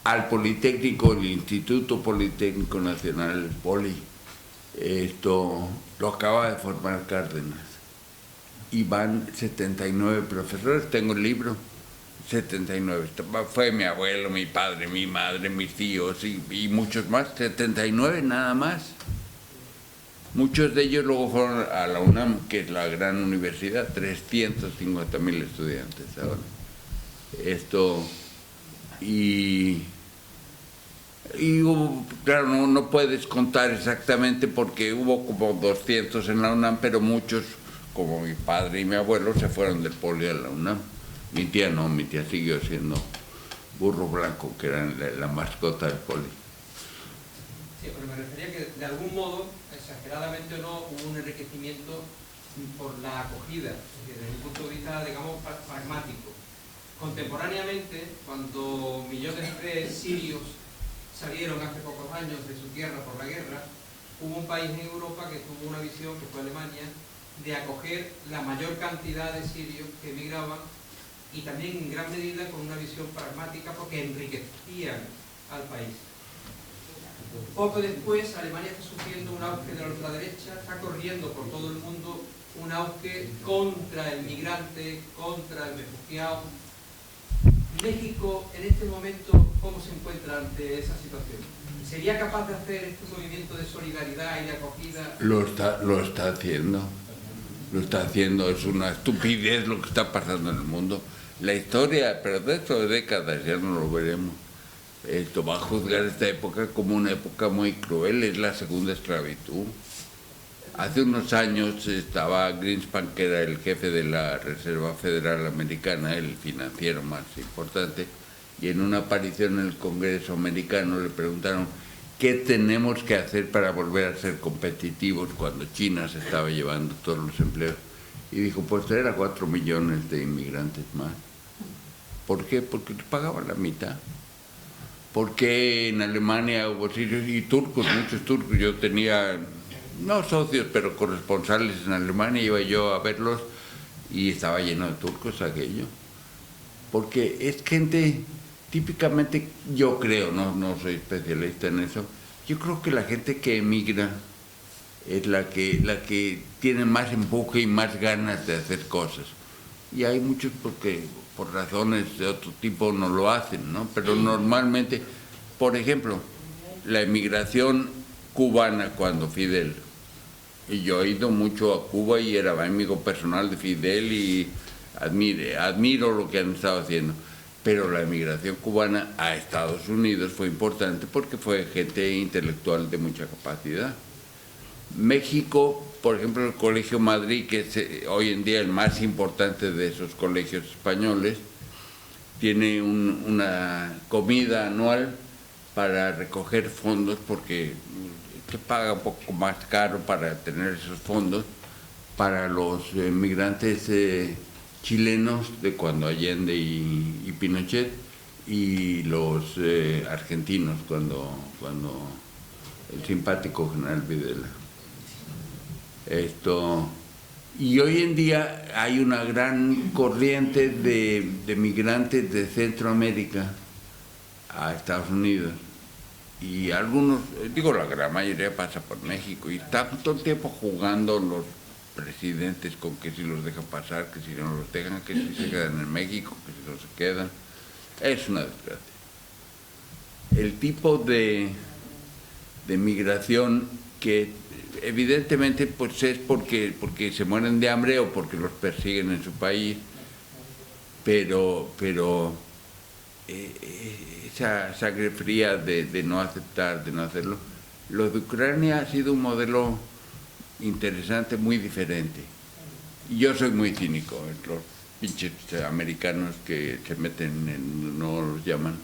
Al Politécnico, el Instituto Politécnico Nacional, el Poli, lo acaba de formar Cárdenas. Y van 79 profesores, tengo el libro, 79. Fue mi abuelo, mi padre, mi madre, mis tíos y muchos más, 79 nada más. Muchos de ellos luego fueron a la UNAM, que es la gran universidad, 350.000 estudiantes ahora. Y hubo, claro, no puedes contar exactamente porque hubo como 200 en la UNAM, pero muchos, como mi padre y mi abuelo, se fueron del Poli a la UNAM. Mi tía no, mi tía siguió siendo Burro Blanco, que era la mascota del Poli. Sí, pero me refería que de algún modo, exageradamente o no, hubo un enriquecimiento por la acogida, desde un punto de vista, digamos, pragmático. Contemporáneamente, cuando millones de sirios salieron hace pocos años de su tierra por la guerra, hubo un país en Europa que tuvo una visión, que fue Alemania, de acoger la mayor cantidad de sirios que emigraban, y también en gran medida con una visión pragmática porque enriquecían al país. Poco después, Alemania está sufriendo un auge de la ultraderecha, está corriendo por todo el mundo un auge contra el migrante, contra el refugiado. México, en este momento, ¿cómo se encuentra ante esa situación? ¿Sería capaz de hacer este movimiento de solidaridad y de acogida? Lo está haciendo, es una estupidez lo que está pasando en el mundo. La historia, pero dentro de décadas ya no lo veremos. Esto va a juzgar esta época como una época muy cruel, es la segunda esclavitud. Hace unos años estaba Greenspan, que era el jefe de la Reserva Federal Americana, el financiero más importante, y en una aparición en el Congreso americano le preguntaron qué tenemos que hacer para volver a ser competitivos cuando China se estaba llevando todos los empleos. Y dijo, pues traer a 4 millones de inmigrantes más. ¿Por qué? Porque les pagaban la mitad. Porque en Alemania hubo sirios y turcos, muchos turcos. Yo tenía, no socios, pero corresponsales en Alemania, iba yo a verlos y estaba lleno de turcos aquello. Porque es gente, típicamente, yo creo, no soy especialista en eso, yo creo que la gente que emigra es la que tiene más empuje y más ganas de hacer cosas. Y hay muchos porque por razones de otro tipo no lo hacen, ¿no? Pero normalmente, por ejemplo, la emigración cubana cuando Fidel, y yo he ido mucho a Cuba y era amigo personal de Fidel y admiro lo que han estado haciendo, pero la emigración cubana a Estados Unidos fue importante porque fue gente intelectual de mucha capacidad. México, por ejemplo, el Colegio Madrid, que es hoy en día el más importante de esos colegios españoles, tiene una comida anual para recoger fondos porque te paga un poco más caro para tener esos fondos para los migrantes chilenos de cuando Allende y Pinochet y los argentinos cuando el simpático general Videla. Y hoy en día hay una gran corriente de migrantes de Centroamérica a Estados Unidos y algunos, digo la gran mayoría pasa por México y están todo el tiempo jugando los presidentes con que si los dejan pasar, que si no los dejan, que si se quedan en México, que si no se quedan. Es una desgracia. El tipo de migración que evidentemente pues es porque se mueren de hambre o porque los persiguen en su país, pero esa sangre fría de no aceptar, de no hacerlo. Lo de Ucrania ha sido un modelo interesante, muy diferente. Y yo soy muy cínico, los pinches americanos que se meten no los llaman,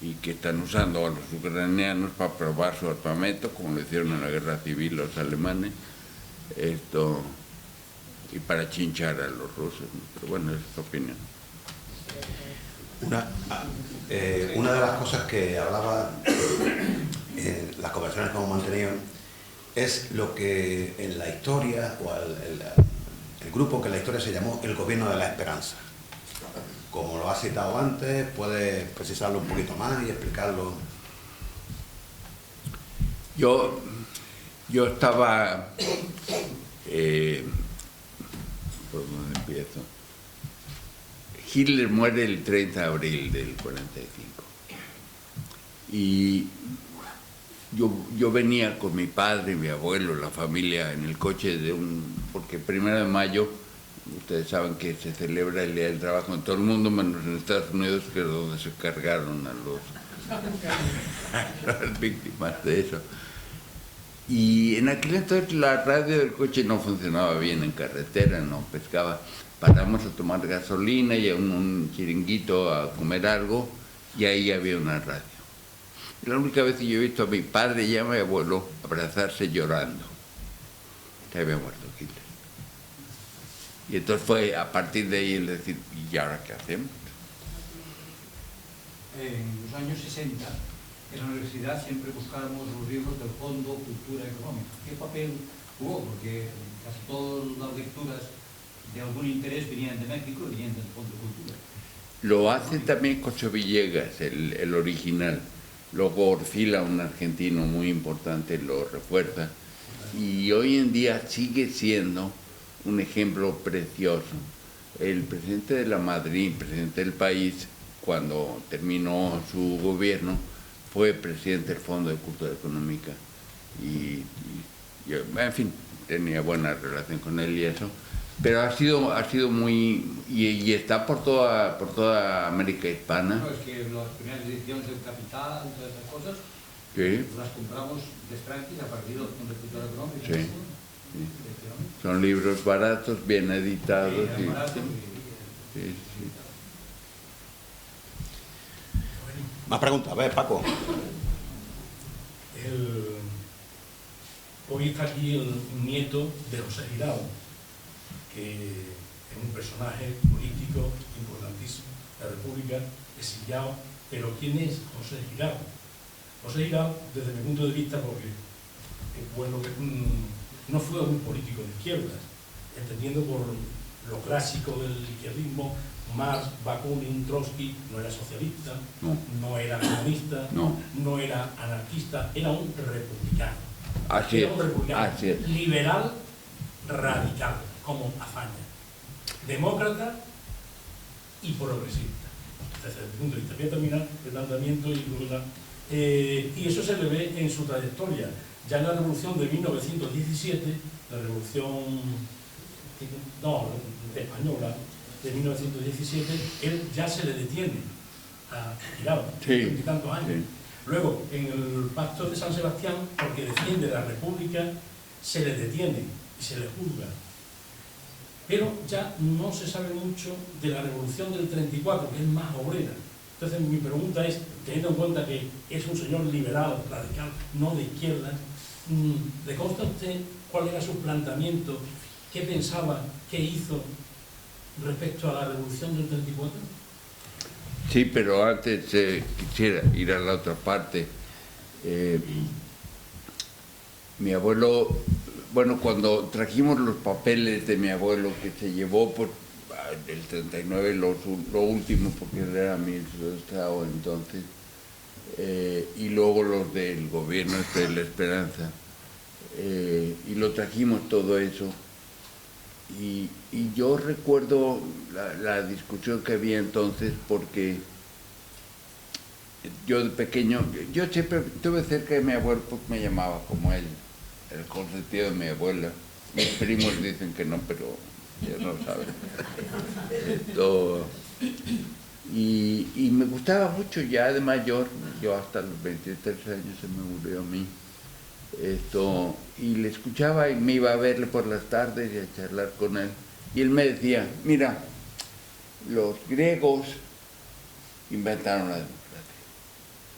y que están usando a los ucranianos para probar su armamento, como lo hicieron en la guerra civil los alemanes, y para chinchar a los rusos, ¿no? Pero bueno, esa es su opinión. Una de las cosas que hablaba en las conversaciones que hemos mantenido es lo que en la historia, o el grupo que en la historia se llamó el Gobierno de la Esperanza. Como lo has citado antes, ¿puedes precisarlo un poquito más y explicarlo? Yo estaba... ¿por dónde empiezo? Hitler muere el 30 de abril del 45. Y yo venía con mi padre, mi abuelo, la familia, en el coche porque el 1 de mayo, ustedes saben que se celebra el Día del Trabajo en todo el mundo, menos en Estados Unidos, que es donde se cargaron a las víctimas de eso. Y en aquel entonces la radio del coche no funcionaba bien en carretera, no pescaba. Paramos a tomar gasolina y a un chiringuito a comer algo, y ahí había una radio. Y la única vez que yo he visto a mi padre y a mi abuelo abrazarse llorando. Se había muerto Hitler. Y entonces fue a partir de ahí el decir, ¿y ahora qué hacemos? En los años 60, en la universidad siempre buscábamos los libros del Fondo Cultura Económica. ¿Qué papel jugó? Porque casi todas las lecturas de algún interés venían de México, venían del Fondo Cultura. Lo hace también Cocho Villegas, el original. Luego Orfila, un argentino muy importante, lo refuerza. Y hoy en día sigue siendo un ejemplo precioso. El presidente de la Madrid, presidente del país, cuando terminó su gobierno, fue presidente del Fondo de Cultura Económica. Y en fin, tenía buena relación con él y eso. Pero ha sido muy... Y está por toda América Hispana. No, es que las primeras ediciones del Capital, todas esas cosas, Sí. las compramos de Franklin a partir del Fondo de Cultura Económica. Sí. efectivamente. Son libros baratos, bien editados. Era Y, barato sí, sí. Más preguntas, a ver, Paco. Hoy está aquí el nieto de José Girao, que es un personaje político importantísimo de la República, exiliado. Pero ¿quién es José Girao? José Girao, desde mi punto de vista, porque bueno, no fue un político de izquierdas, entendiendo por lo clásico del izquierdismo, Marx, Bakunin, Trotsky, no era socialista, no era comunista, no era anarquista, era un republicano. Así Era es, un republicano así es. liberal radical, como Azaña, demócrata y progresista. Desde el punto de vista, voy a terminar el planteamiento y eso se le ve en su trayectoria. Ya en la revolución de 1917, la revolución española de 1917, él ya se le detiene a Girao, Sí, tantos años. sí. Luego, en el Pacto de San Sebastián, porque defiende la República, se le detiene y se le juzga. Pero ya no se sabe mucho de la Revolución del 34, que es más obrera. Entonces, mi pregunta es, teniendo en cuenta que es un señor liberal, radical, no de izquierda, ¿le consta a usted cuál era su planteamiento? ¿Qué pensaba? ¿Qué hizo respecto a la Revolución del 34? Sí, pero antes quisiera ir a la otra parte. Mi abuelo, bueno, cuando trajimos los papeles de mi abuelo que se llevó por el 39, lo último, porque él era ministro de Estado entonces, y luego los del gobierno de la Esperanza, y lo trajimos todo eso. Y yo recuerdo la discusión que había entonces, porque yo de pequeño, yo siempre estuve cerca de mi abuelo, pues me llamaba como él, el consentido de mi abuela. Mis primos dicen que no, pero ellos no saben. Y me gustaba mucho ya de mayor, yo hasta los 23 años se me murió a mí. Y le escuchaba y me iba a verle por las tardes y a charlar con él. Y él me decía, mira, los griegos inventaron la democracia.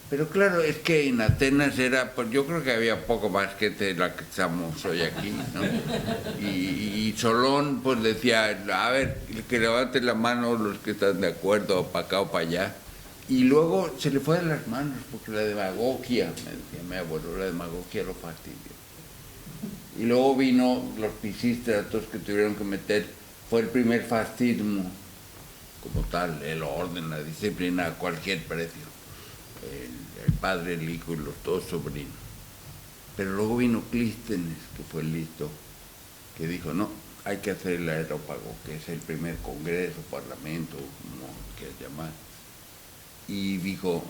Pero claro, es que en Atenas era, pues yo creo que había poco más gente de la que estamos hoy aquí, ¿no? Y Solón pues decía, a ver, que levanten la mano los que están de acuerdo, para acá o para allá. Y luego se le fue de las manos, porque la demagogia, me decía mi abuelo, la demagogia lo fastidió. Y luego vino los pisístratos que tuvieron que meter, fue el primer fascismo, como tal, el orden, la disciplina a cualquier precio. El padre, el hijo y los dos sobrinos. Pero luego vino Clístenes, que fue el listo, que dijo, no, hay que hacer el aerópago, que es el primer congreso, parlamento, como quieras llamar. Y dijo,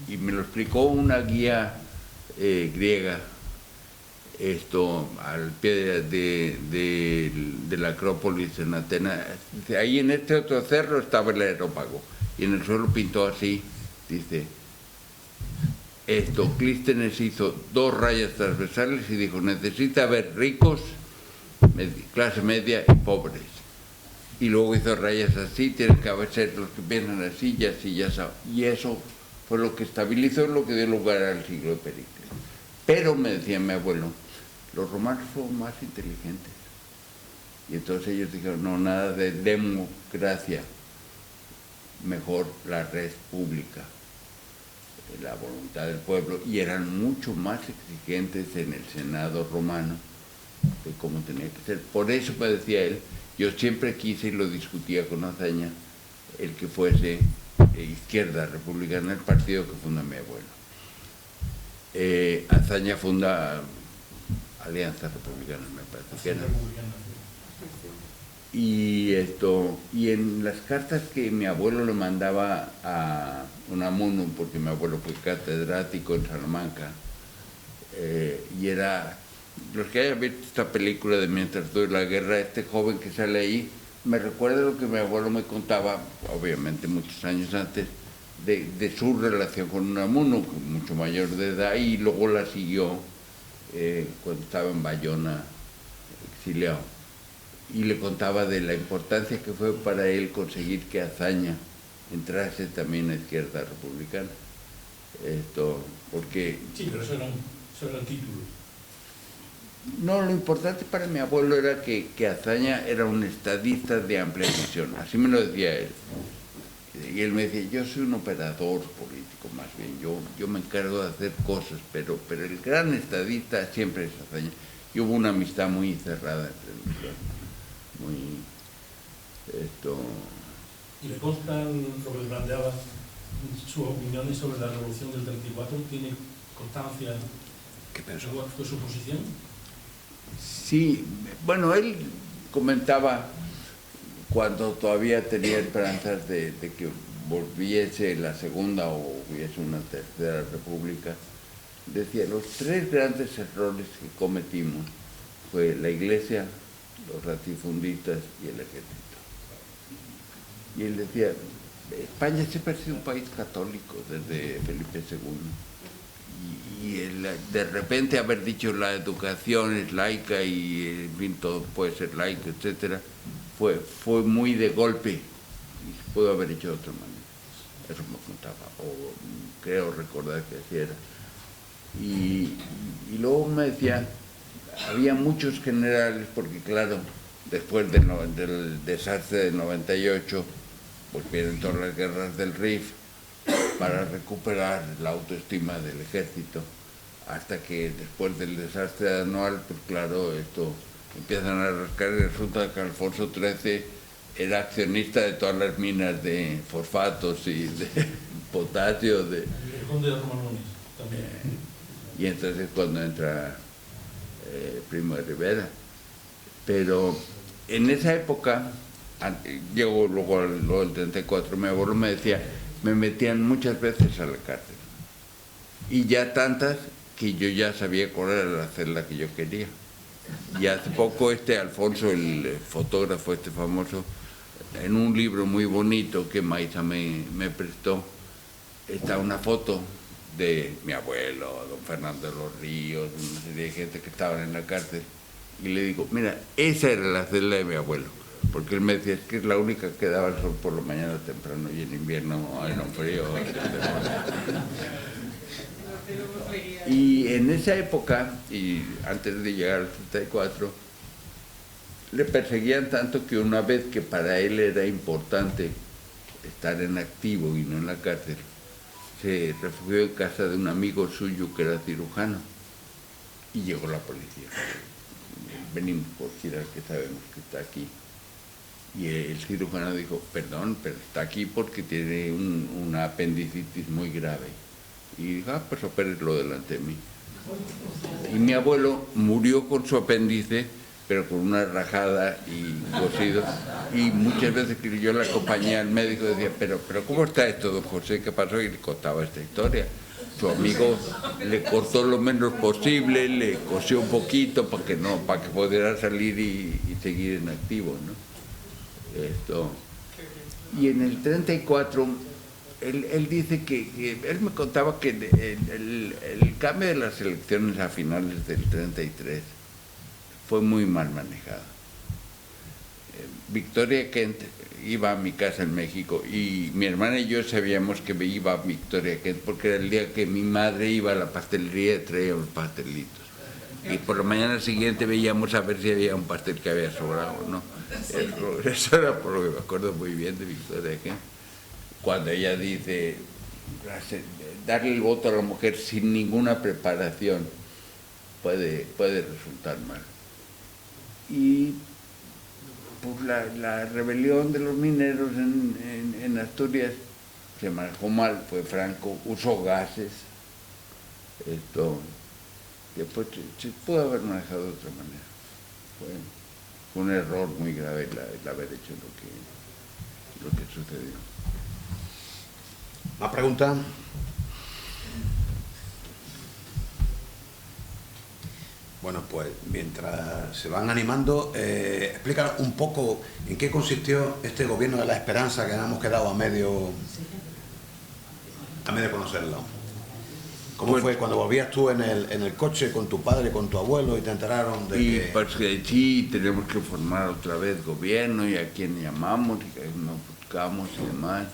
y me lo explicó una guía griega, al pie de la Acrópolis en Atenas. Dice, ahí en este otro cerro estaba el aerópago, y en el suelo pintó así, dice, Clístenes hizo 2 rayas transversales y dijo, necesita haber ricos, clase media y pobres. Y luego hizo rayas así, tienen que ser los que piensan así y así, ya saben. Y eso fue lo que estabilizó, lo que dio lugar al siglo de Pericles. Pero, me decía mi abuelo, los romanos fueron más inteligentes. Y entonces ellos dijeron, no, nada de democracia, mejor la red pública, la voluntad del pueblo, y eran mucho más exigentes en el Senado romano de cómo tenía que ser. Por eso me decía él, yo siempre quise y lo discutía con Azaña, el que fuese izquierda republicana, el partido que funda mi abuelo. Azaña funda Alianza Republicana, me parece que era. Y en las cartas que mi abuelo le mandaba a Unamuno, porque mi abuelo fue catedrático en Salamanca, y era, los que hayan visto esta película de Mientras dure la guerra, este joven que sale ahí, me recuerda lo que mi abuelo me contaba, obviamente muchos años antes, de su relación con Unamuno, mucho mayor de edad, y luego la siguió cuando estaba en Bayona, exiliado. Y le contaba de la importancia que fue para él conseguir que Azaña entrase también a Izquierda Republicana. Porque... Sí, pero eso era el título. No, lo importante para mi abuelo era que Azaña era un estadista de amplia visión, así me lo decía él. Y él me decía, yo soy un operador político más bien, yo me encargo de hacer cosas, pero el gran estadista siempre es Azaña. Y hubo una amistad muy cerrada entre nosotros, ¿Y le consta lo que planteaba, sus opiniones sobre la Revolución del 34? ¿Tiene constancia ¿Qué pensó? de cuál fue su posición? Sí, bueno, él comentaba cuando todavía tenía esperanzas de que volviese la segunda o hubiese una tercera república, decía, los tres grandes errores que cometimos fue la Iglesia, los latifundistas y el ejército. Y él decía, España siempre ha sido un país católico desde Felipe II. Y de repente haber dicho la educación es laica y en fin, todo puede ser laico, etcétera, fue muy de golpe y se pudo haber hecho de otra manera. Eso me contaba, o creo recordar que así era. Y luego me decía, había muchos generales, porque claro, después del desastre del 98, volvieron todas las guerras del Rif para recuperar la autoestima del ejército, hasta que después del desastre anual, pues claro, esto empiezan a rascar y resulta que Alfonso XIII era accionista de todas las minas de fosfatos y de potasio. El conde de Romanones también. Y entonces cuando entra Primo de Rivera. Pero en esa época, llegó luego el 34, mi abuelo me decía, me metían muchas veces a la cárcel. Y ya tantas que yo ya sabía cuál era la celda que yo quería. Y hace poco Alfonso, el fotógrafo famoso, en un libro muy bonito que Maiza me prestó, está una foto de mi abuelo, don Fernando de los Ríos, una serie de gente que estaban en la cárcel. Y le digo, mira, esa era la celda de mi abuelo. Porque él me decía, es que es la única que daba el sol por la mañana temprano y en invierno era un frío. Y en esa época, y antes de llegar al 34, le perseguían tanto que una vez que para él era importante estar en activo y no en la cárcel, se refugió en casa de un amigo suyo que era cirujano y llegó la policía. Venimos por Giral, que sabemos que está aquí. Y el cirujano dijo, perdón, pero está aquí porque tiene una apendicitis muy grave. Y dijo, pues opérelo delante de mí. Y mi abuelo murió con su apéndice, pero con una rajada y cosido. Y muchas veces que yo le acompañé al médico decía, pero ¿cómo está esto, don José? ¿Qué pasó? Y le contaba esta historia. Su amigo le cortó lo menos posible, le cosió un poquito para que pudiera salir y seguir en activo, ¿no? Y en el 34, él dice que él me contaba que el cambio de las elecciones a finales del 33 fue muy mal manejado. Victoria Kent iba a mi casa en México y mi hermana y yo sabíamos que iba a Victoria Kent porque era el día que mi madre iba a la pastelería y traía unos pastelitos. Y por la mañana siguiente veíamos a ver si había un pastel que había sobrado, ¿no? Eso era por lo que me acuerdo muy bien de Victoria Kent. Cuando ella dice, darle el voto a la mujer sin ninguna preparación puede resultar mal. Y pues la rebelión de los mineros en Asturias se manejó mal, fue Franco, usó gases, después se pudo haber manejado de otra manera. Fue un error muy grave el haber hecho lo que sucedió. ¿Más preguntas? Bueno, pues mientras se van animando, explícanos un poco en qué consistió este gobierno de la esperanza que hemos quedado a medio conocerlo. ¿Cómo fue cuando volvías tú en el coche con tu padre, con tu abuelo y te enteraron de Y que... pues que sí, tenemos que formar otra vez gobierno y a quién llamamos y que nos buscamos y demás.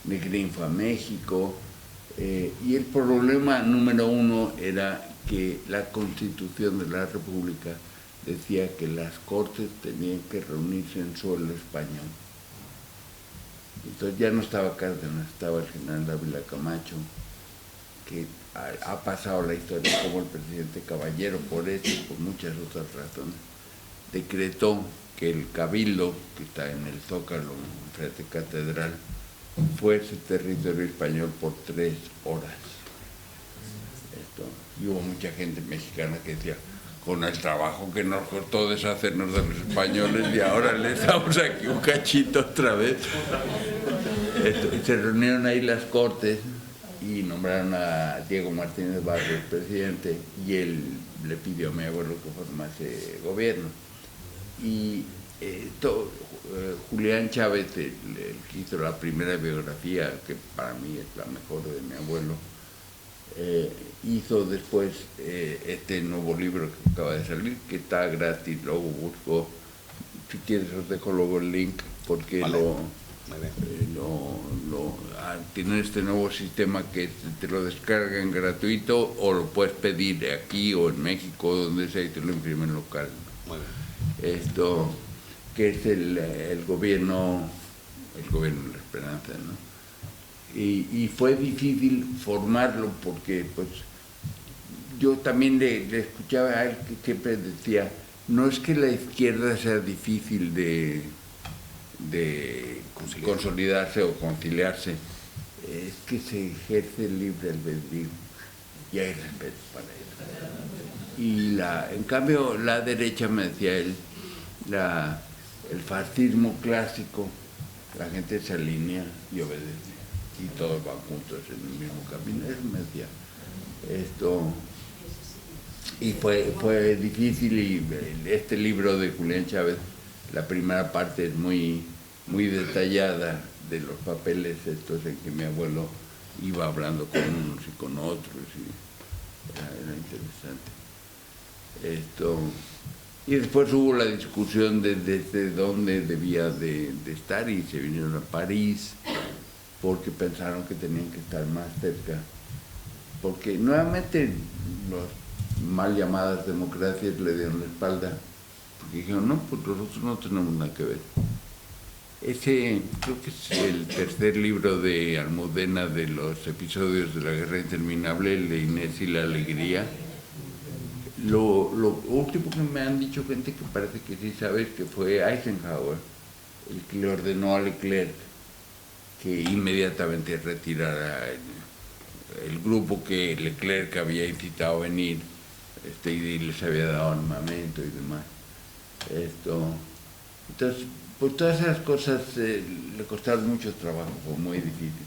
Negrín fue a México y el problema número uno era que la Constitución de la República decía que las Cortes tenían que reunirse en suelo español. Entonces ya no estaba Cárdenas, estaba el general Ávila Camacho, que ha pasado la historia como el presidente Caballero por eso y por muchas otras razones. Decretó que el Cabildo, que está en el Zócalo, frente a Catedral, fuese territorio español por 3 horas. Y hubo mucha gente mexicana que decía, con el trabajo que nos costó deshacernos de los españoles y ahora les damos aquí un cachito otra vez. Y se reunieron ahí las Cortes y nombraron a Diego Martínez Barrios presidente y él le pidió a mi abuelo que formase gobierno. Y Julián Chávez, el que hizo la primera biografía, que para mí es la mejor de mi abuelo, hizo después este nuevo libro que acaba de salir, que está gratis, luego busco, si quieres os dejo luego el link, porque vale. tiene este nuevo sistema que te lo descargan gratuito o lo puedes pedir aquí o en México, donde sea, y te lo imprimen local. Muy bien. Esto, que es el gobierno de la esperanza, ¿no? Y fue difícil formarlo porque pues yo también le escuchaba a él que siempre decía, no es que la izquierda sea difícil de consolidarse o conciliarse, es que se ejerce el libre albedrío y hay respeto para eso. Y en cambio la derecha, me decía él, el fascismo clásico, la gente se alinea y obedece y todos van juntos en el mismo camino. Eso me decía y fue difícil. Y este libro de Julián Chávez, la primera parte es muy detallada de los papeles estos en que mi abuelo iba hablando con unos y con otros y era interesante. Y después hubo la discusión de desde dónde debía de estar y se vinieron a París porque pensaron que tenían que estar más cerca, porque nuevamente las mal llamadas democracias le dieron la espalda, porque dijeron, no, pues nosotros no tenemos nada que ver. Ese creo que es el tercer libro de Almudena de los episodios de la Guerra Interminable, el de Inés y la Alegría. Lo último que me han dicho gente que parece que sí sabes, que fue Eisenhower, el que le ordenó a Leclerc que inmediatamente retirara el grupo que Leclerc había incitado a venir y les había dado armamento y demás. Entonces, pues todas esas cosas le costaron mucho trabajo, fue muy difícil.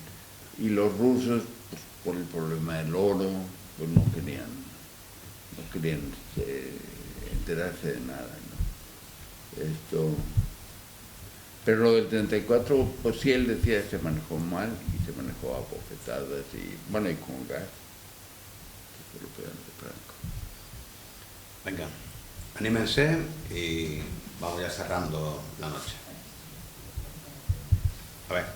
Y los rusos, pues, por el problema del oro, pues no querían enterarse de nada, ¿no? Pero lo del 34, pues sí, él decía que se manejó mal y se manejó a bofetadas y, bueno, y con gas, que fue lo peor de Franco. Venga, anímense y vamos ya cerrando la noche. A ver.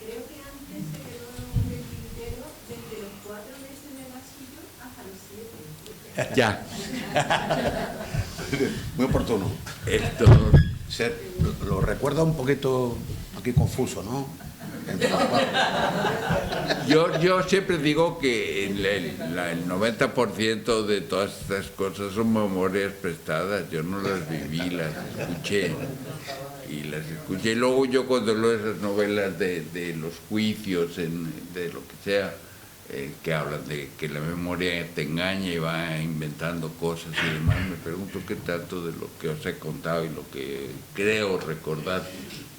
Creo que antes se quedó en el tintero desde los 4 meses de Basilio hasta los 7. Ya. Muy oportuno. Lo recuerda un poquito aquí confuso, ¿no? Yo siempre digo que el 90% de todas estas cosas son memorias prestadas. Yo no las viví, las escuché. Y luego yo cuando leo esas novelas de los juicios, de lo que sea, que hablan de que la memoria te engaña y va inventando cosas y demás, me pregunto qué tanto de lo que os he contado y lo que creo recordar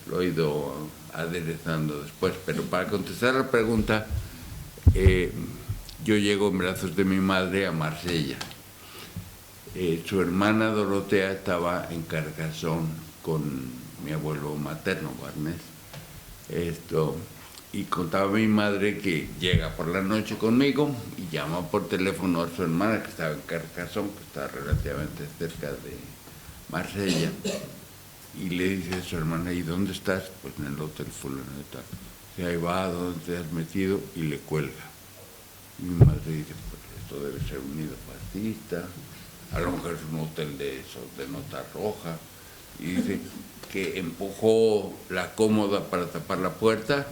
lo he ido aderezando después. Pero para contestar la pregunta, yo llego en brazos de mi madre a Marsella. Su hermana Dorotea estaba en Carcassonne con mi abuelo materno, Barnés. Y contaba mi madre que llega por la noche conmigo y llama por teléfono a su hermana, que estaba en Carcassonne, que está relativamente cerca de Marsella, y le dice a su hermana, ¿y dónde estás? Pues en el hotel fulano y tal. Y ahí va, ¿dónde te has metido? Y le cuelga. Y mi madre dice, pues esto debe ser un nido fascista, a lo mejor es un hotel de esos, de nota roja. Y dice que empujó la cómoda para tapar la puerta,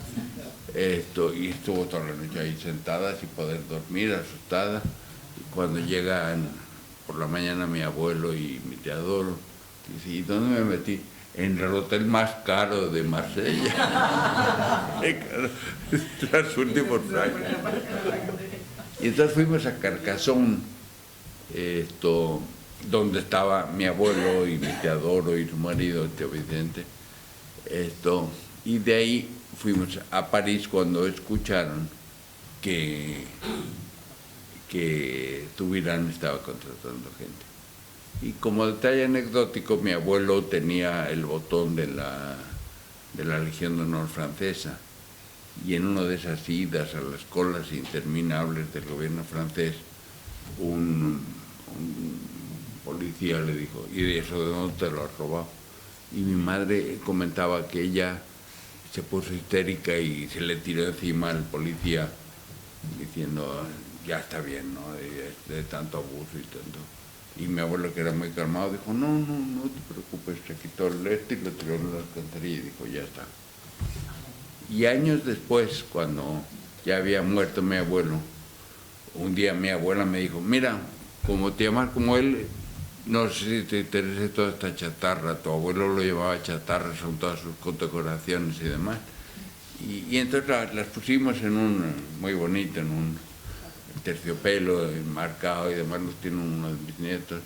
y estuvo toda la noche ahí sentada sin poder dormir, asustada. Y cuando llegan por la mañana mi abuelo y mi tía Doro, dice, ¿y dónde me metí? En el hotel más caro de Marsella. Los últimos años. Y entonces fuimos a Carcassonne, donde estaba mi abuelo y mi tía Doro y su marido, el tío Vicente. Y de ahí fuimos a París cuando escucharon que Tubirán estaba contratando gente. Y como detalle anecdótico, mi abuelo tenía el botón de la Legión de Honor francesa, y en una de esas idas a las colas interminables del gobierno francés, un policía le dijo, ¿y de eso de dónde te lo has robado? Y mi madre comentaba que ella se puso histérica y se le tiró encima al policía diciendo, ya está bien, ¿no? De tanto abuso y tanto. Y mi abuelo, que era muy calmado, dijo, no te preocupes, se quitó el y lo tiró en la alcantarilla y dijo, ya está. Y años después, cuando ya había muerto mi abuelo, un día mi abuela me dijo, mira, como te llamas como él, no sé si te interesa toda esta chatarra, tu abuelo lo llevaba chatarra, son todas sus condecoraciones y demás. Y entonces las pusimos en muy bonito, en un terciopelo enmarcado y demás, los tiene uno de mis nietos,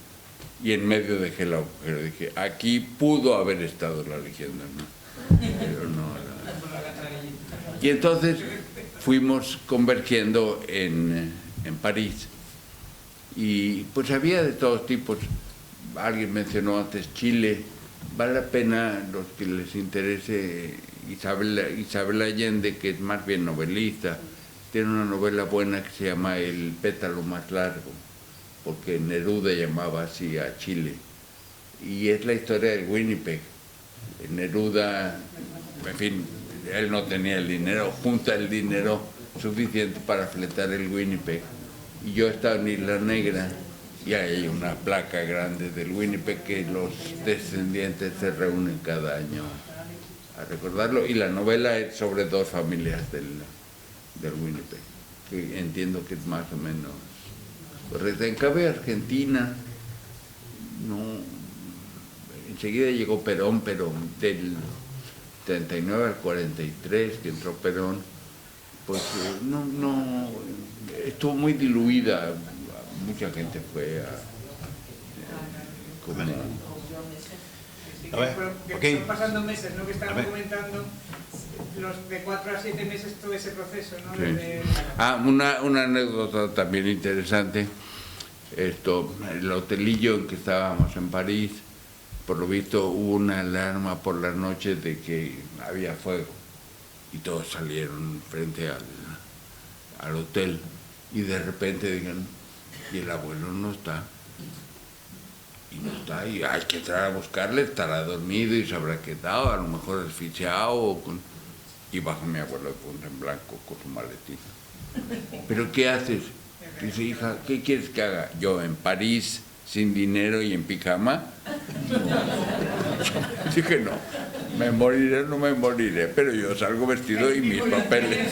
y en medio dejé el agujero, dije, aquí pudo haber estado la leyenda, ¿no? Pero no. Y entonces fuimos convergiendo en París, y pues había de todos tipos. Alguien mencionó antes Chile. Vale la pena, los que les interese, Isabel Allende, que es más bien novelista, tiene una novela buena que se llama El pétalo más largo, porque Neruda llamaba así a Chile, y es la historia del Winnipeg. Neruda, en fin, él no tenía el dinero, junta el dinero suficiente para fletar el Winnipeg, y yo estaba en Isla Negra, y hay una placa grande del Winnipeg que los descendientes se reúnen cada año a recordarlo, y la novela es sobre dos familias del Winnipeg, que entiendo que es más o menos correcta. En cambio, Argentina, no, enseguida llegó Perón, pero del 39 al 43 que entró Perón, pues no, estuvo muy diluida. Mucha gente fue a Están pasando meses, ¿no? Que están comentando los de 4 a 7 meses todo ese proceso, ¿no? Sí. Una anécdota también interesante. El hotelillo en que estábamos en París, por lo visto hubo una alarma por las noches de que había fuego, y todos salieron frente al hotel, y de repente dijeron, y el abuelo no está. Y no está, y hay que entrar a buscarle, estará dormido y se habrá quedado, a lo mejor asfixiado, y baja mi abuelo de punta en blanco con su maletín. ¿Pero qué haces? Dice, hija, ¿qué quieres que haga? Yo en París, sin dinero y en pijama. Dije, no, me moriré o no me moriré, pero yo salgo vestido y mis papeles.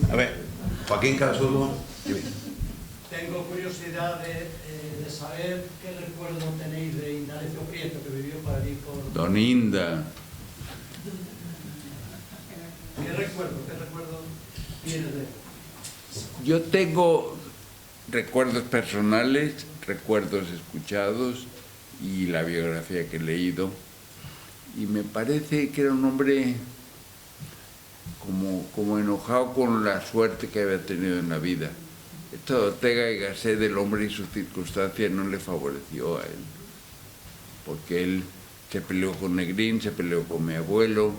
A ver, Joaquín Carazudo. Tengo curiosidad de saber qué recuerdo tenéis de Indalecio Prieto, que vivió por allí por... Don Inda. ¿Qué recuerdo tienes de él? Yo tengo recuerdos personales, recuerdos escuchados y la biografía que he leído, y me parece que era un hombre como enojado con la suerte que había tenido en la vida. Esto de Ortega y Gasset, del hombre y sus circunstancias, no le favoreció a él, porque él se peleó con Negrín, se peleó con mi abuelo,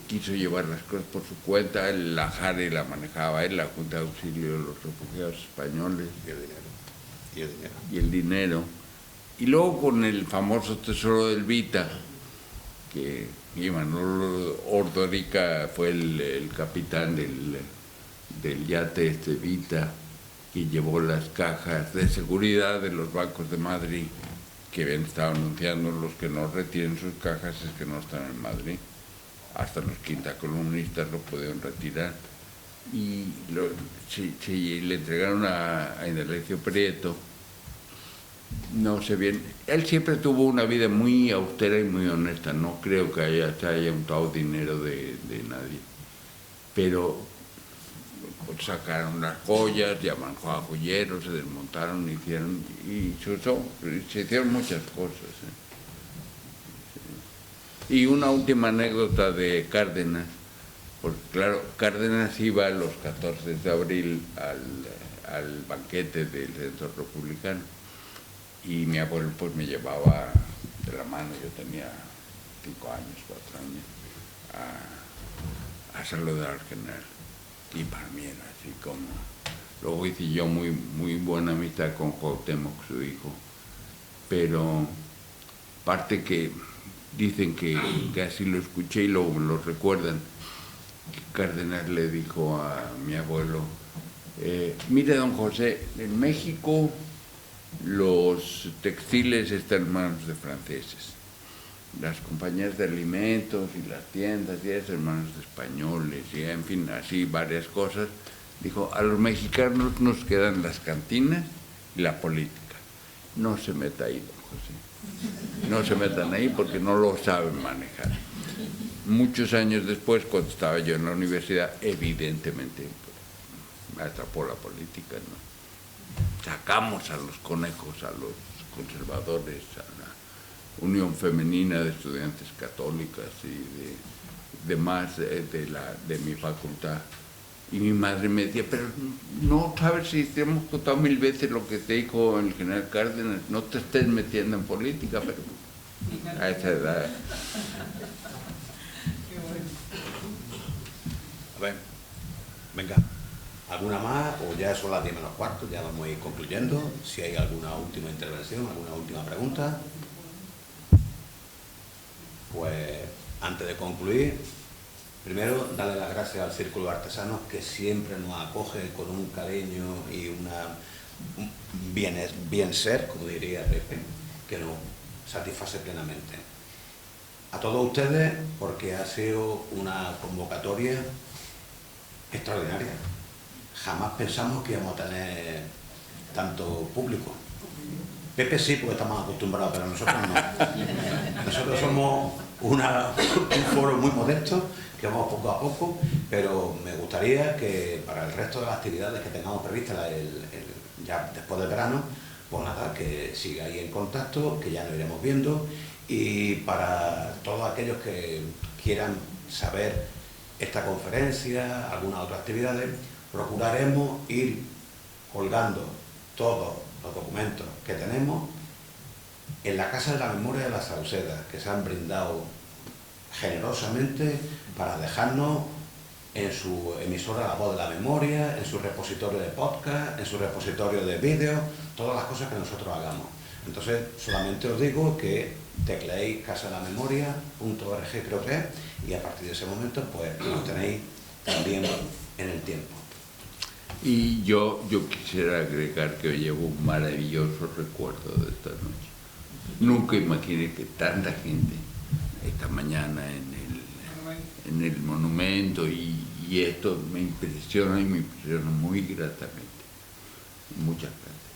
quiso llevar las cosas por su cuenta, la JARE la manejaba él, la Junta de Auxilio de los Refugiados Españoles. Y el dinero. Y luego con el famoso tesoro del Vita, que Imanol Ordórica fue el capitán del yate Vita, que llevó las cajas de seguridad de los bancos de Madrid, que habían estado anunciando los que no retiren sus cajas es que no están en Madrid. Hasta los quintacolumnistas lo pudieron retirar. Y le entregaron a Indalecio Prieto. No sé bien, él siempre tuvo una vida muy austera y muy honesta, no creo que se haya untado dinero de nadie, pero sacaron las joyas, llamaron a joyeros, se desmontaron, hicieron, y se hicieron muchas cosas. Y una última anécdota de Cárdenas, porque claro, Cárdenas iba los 14 de abril al banquete del Centro Republicano, y mi abuelo pues me llevaba de la mano, yo tenía 5 años, 4 años, a saludar al general. Y para mí era así como... Luego hice yo muy buena amistad con Cuauhtémoc, su hijo, pero parte que dicen que así lo escuché y lo recuerdan, que Cárdenas le dijo a mi abuelo, mire don José, en México los textiles están en manos de franceses, las compañías de alimentos y las tiendas y eso en manos de españoles, y en fin, así varias cosas. Dijo, a los mexicanos nos quedan las cantinas y la política. No se meta ahí, don José. No se metan ahí porque no lo saben manejar. Muchos años después, cuando estaba yo en la universidad, evidentemente me atrapó la política, ¿no? Sacamos a los conejos, a los conservadores, a la Unión Femenina de Estudiantes Católicas y demás de mi facultad. Y mi madre me decía, pero no sabes si te hemos contado 1000 veces lo que te dijo el general Cárdenas, no te estés metiendo en política, pero a esa edad. A ver, venga, ¿alguna más? O ya son las 10 menos cuarto, ya vamos a ir concluyendo. Si hay alguna última intervención, alguna última pregunta. Pues antes de concluir, primero darle las gracias al Círculo de Artesanos, que siempre nos acoge con un cariño y un bien ser, como diría Pepe, que nos satisface plenamente. A todos ustedes, porque ha sido una convocatoria extraordinaria. Jamás pensamos que íbamos a tener tanto público. Pepe sí, porque estamos acostumbrados, pero nosotros no. Nosotros somos un foro muy modesto, que vamos poco a poco, pero me gustaría que para el resto de las actividades que tengamos previstas ya después del verano, pues nada, que sigáis en contacto, que ya nos iremos viendo, y para todos aquellos que quieran saber esta conferencia, algunas otras actividades, procuraremos ir colgando todos los documentos que tenemos en la Casa de la Memoria de la Sauceda, que se han brindado generosamente para dejarnos en su emisora La Voz de la Memoria, en su repositorio de podcast, en su repositorio de vídeos, todas las cosas que nosotros hagamos. Entonces, solamente os digo que tecleéis casadelamemoria.org, creo que es, y a partir de ese momento, pues lo tenéis también en el tiempo. Y yo quisiera agregar que llevo un maravilloso recuerdo de esta noche. Nunca imaginé que tanta gente esta mañana en el monumento, y esto me impresiona y me impresiona muy gratamente. Muchas gracias.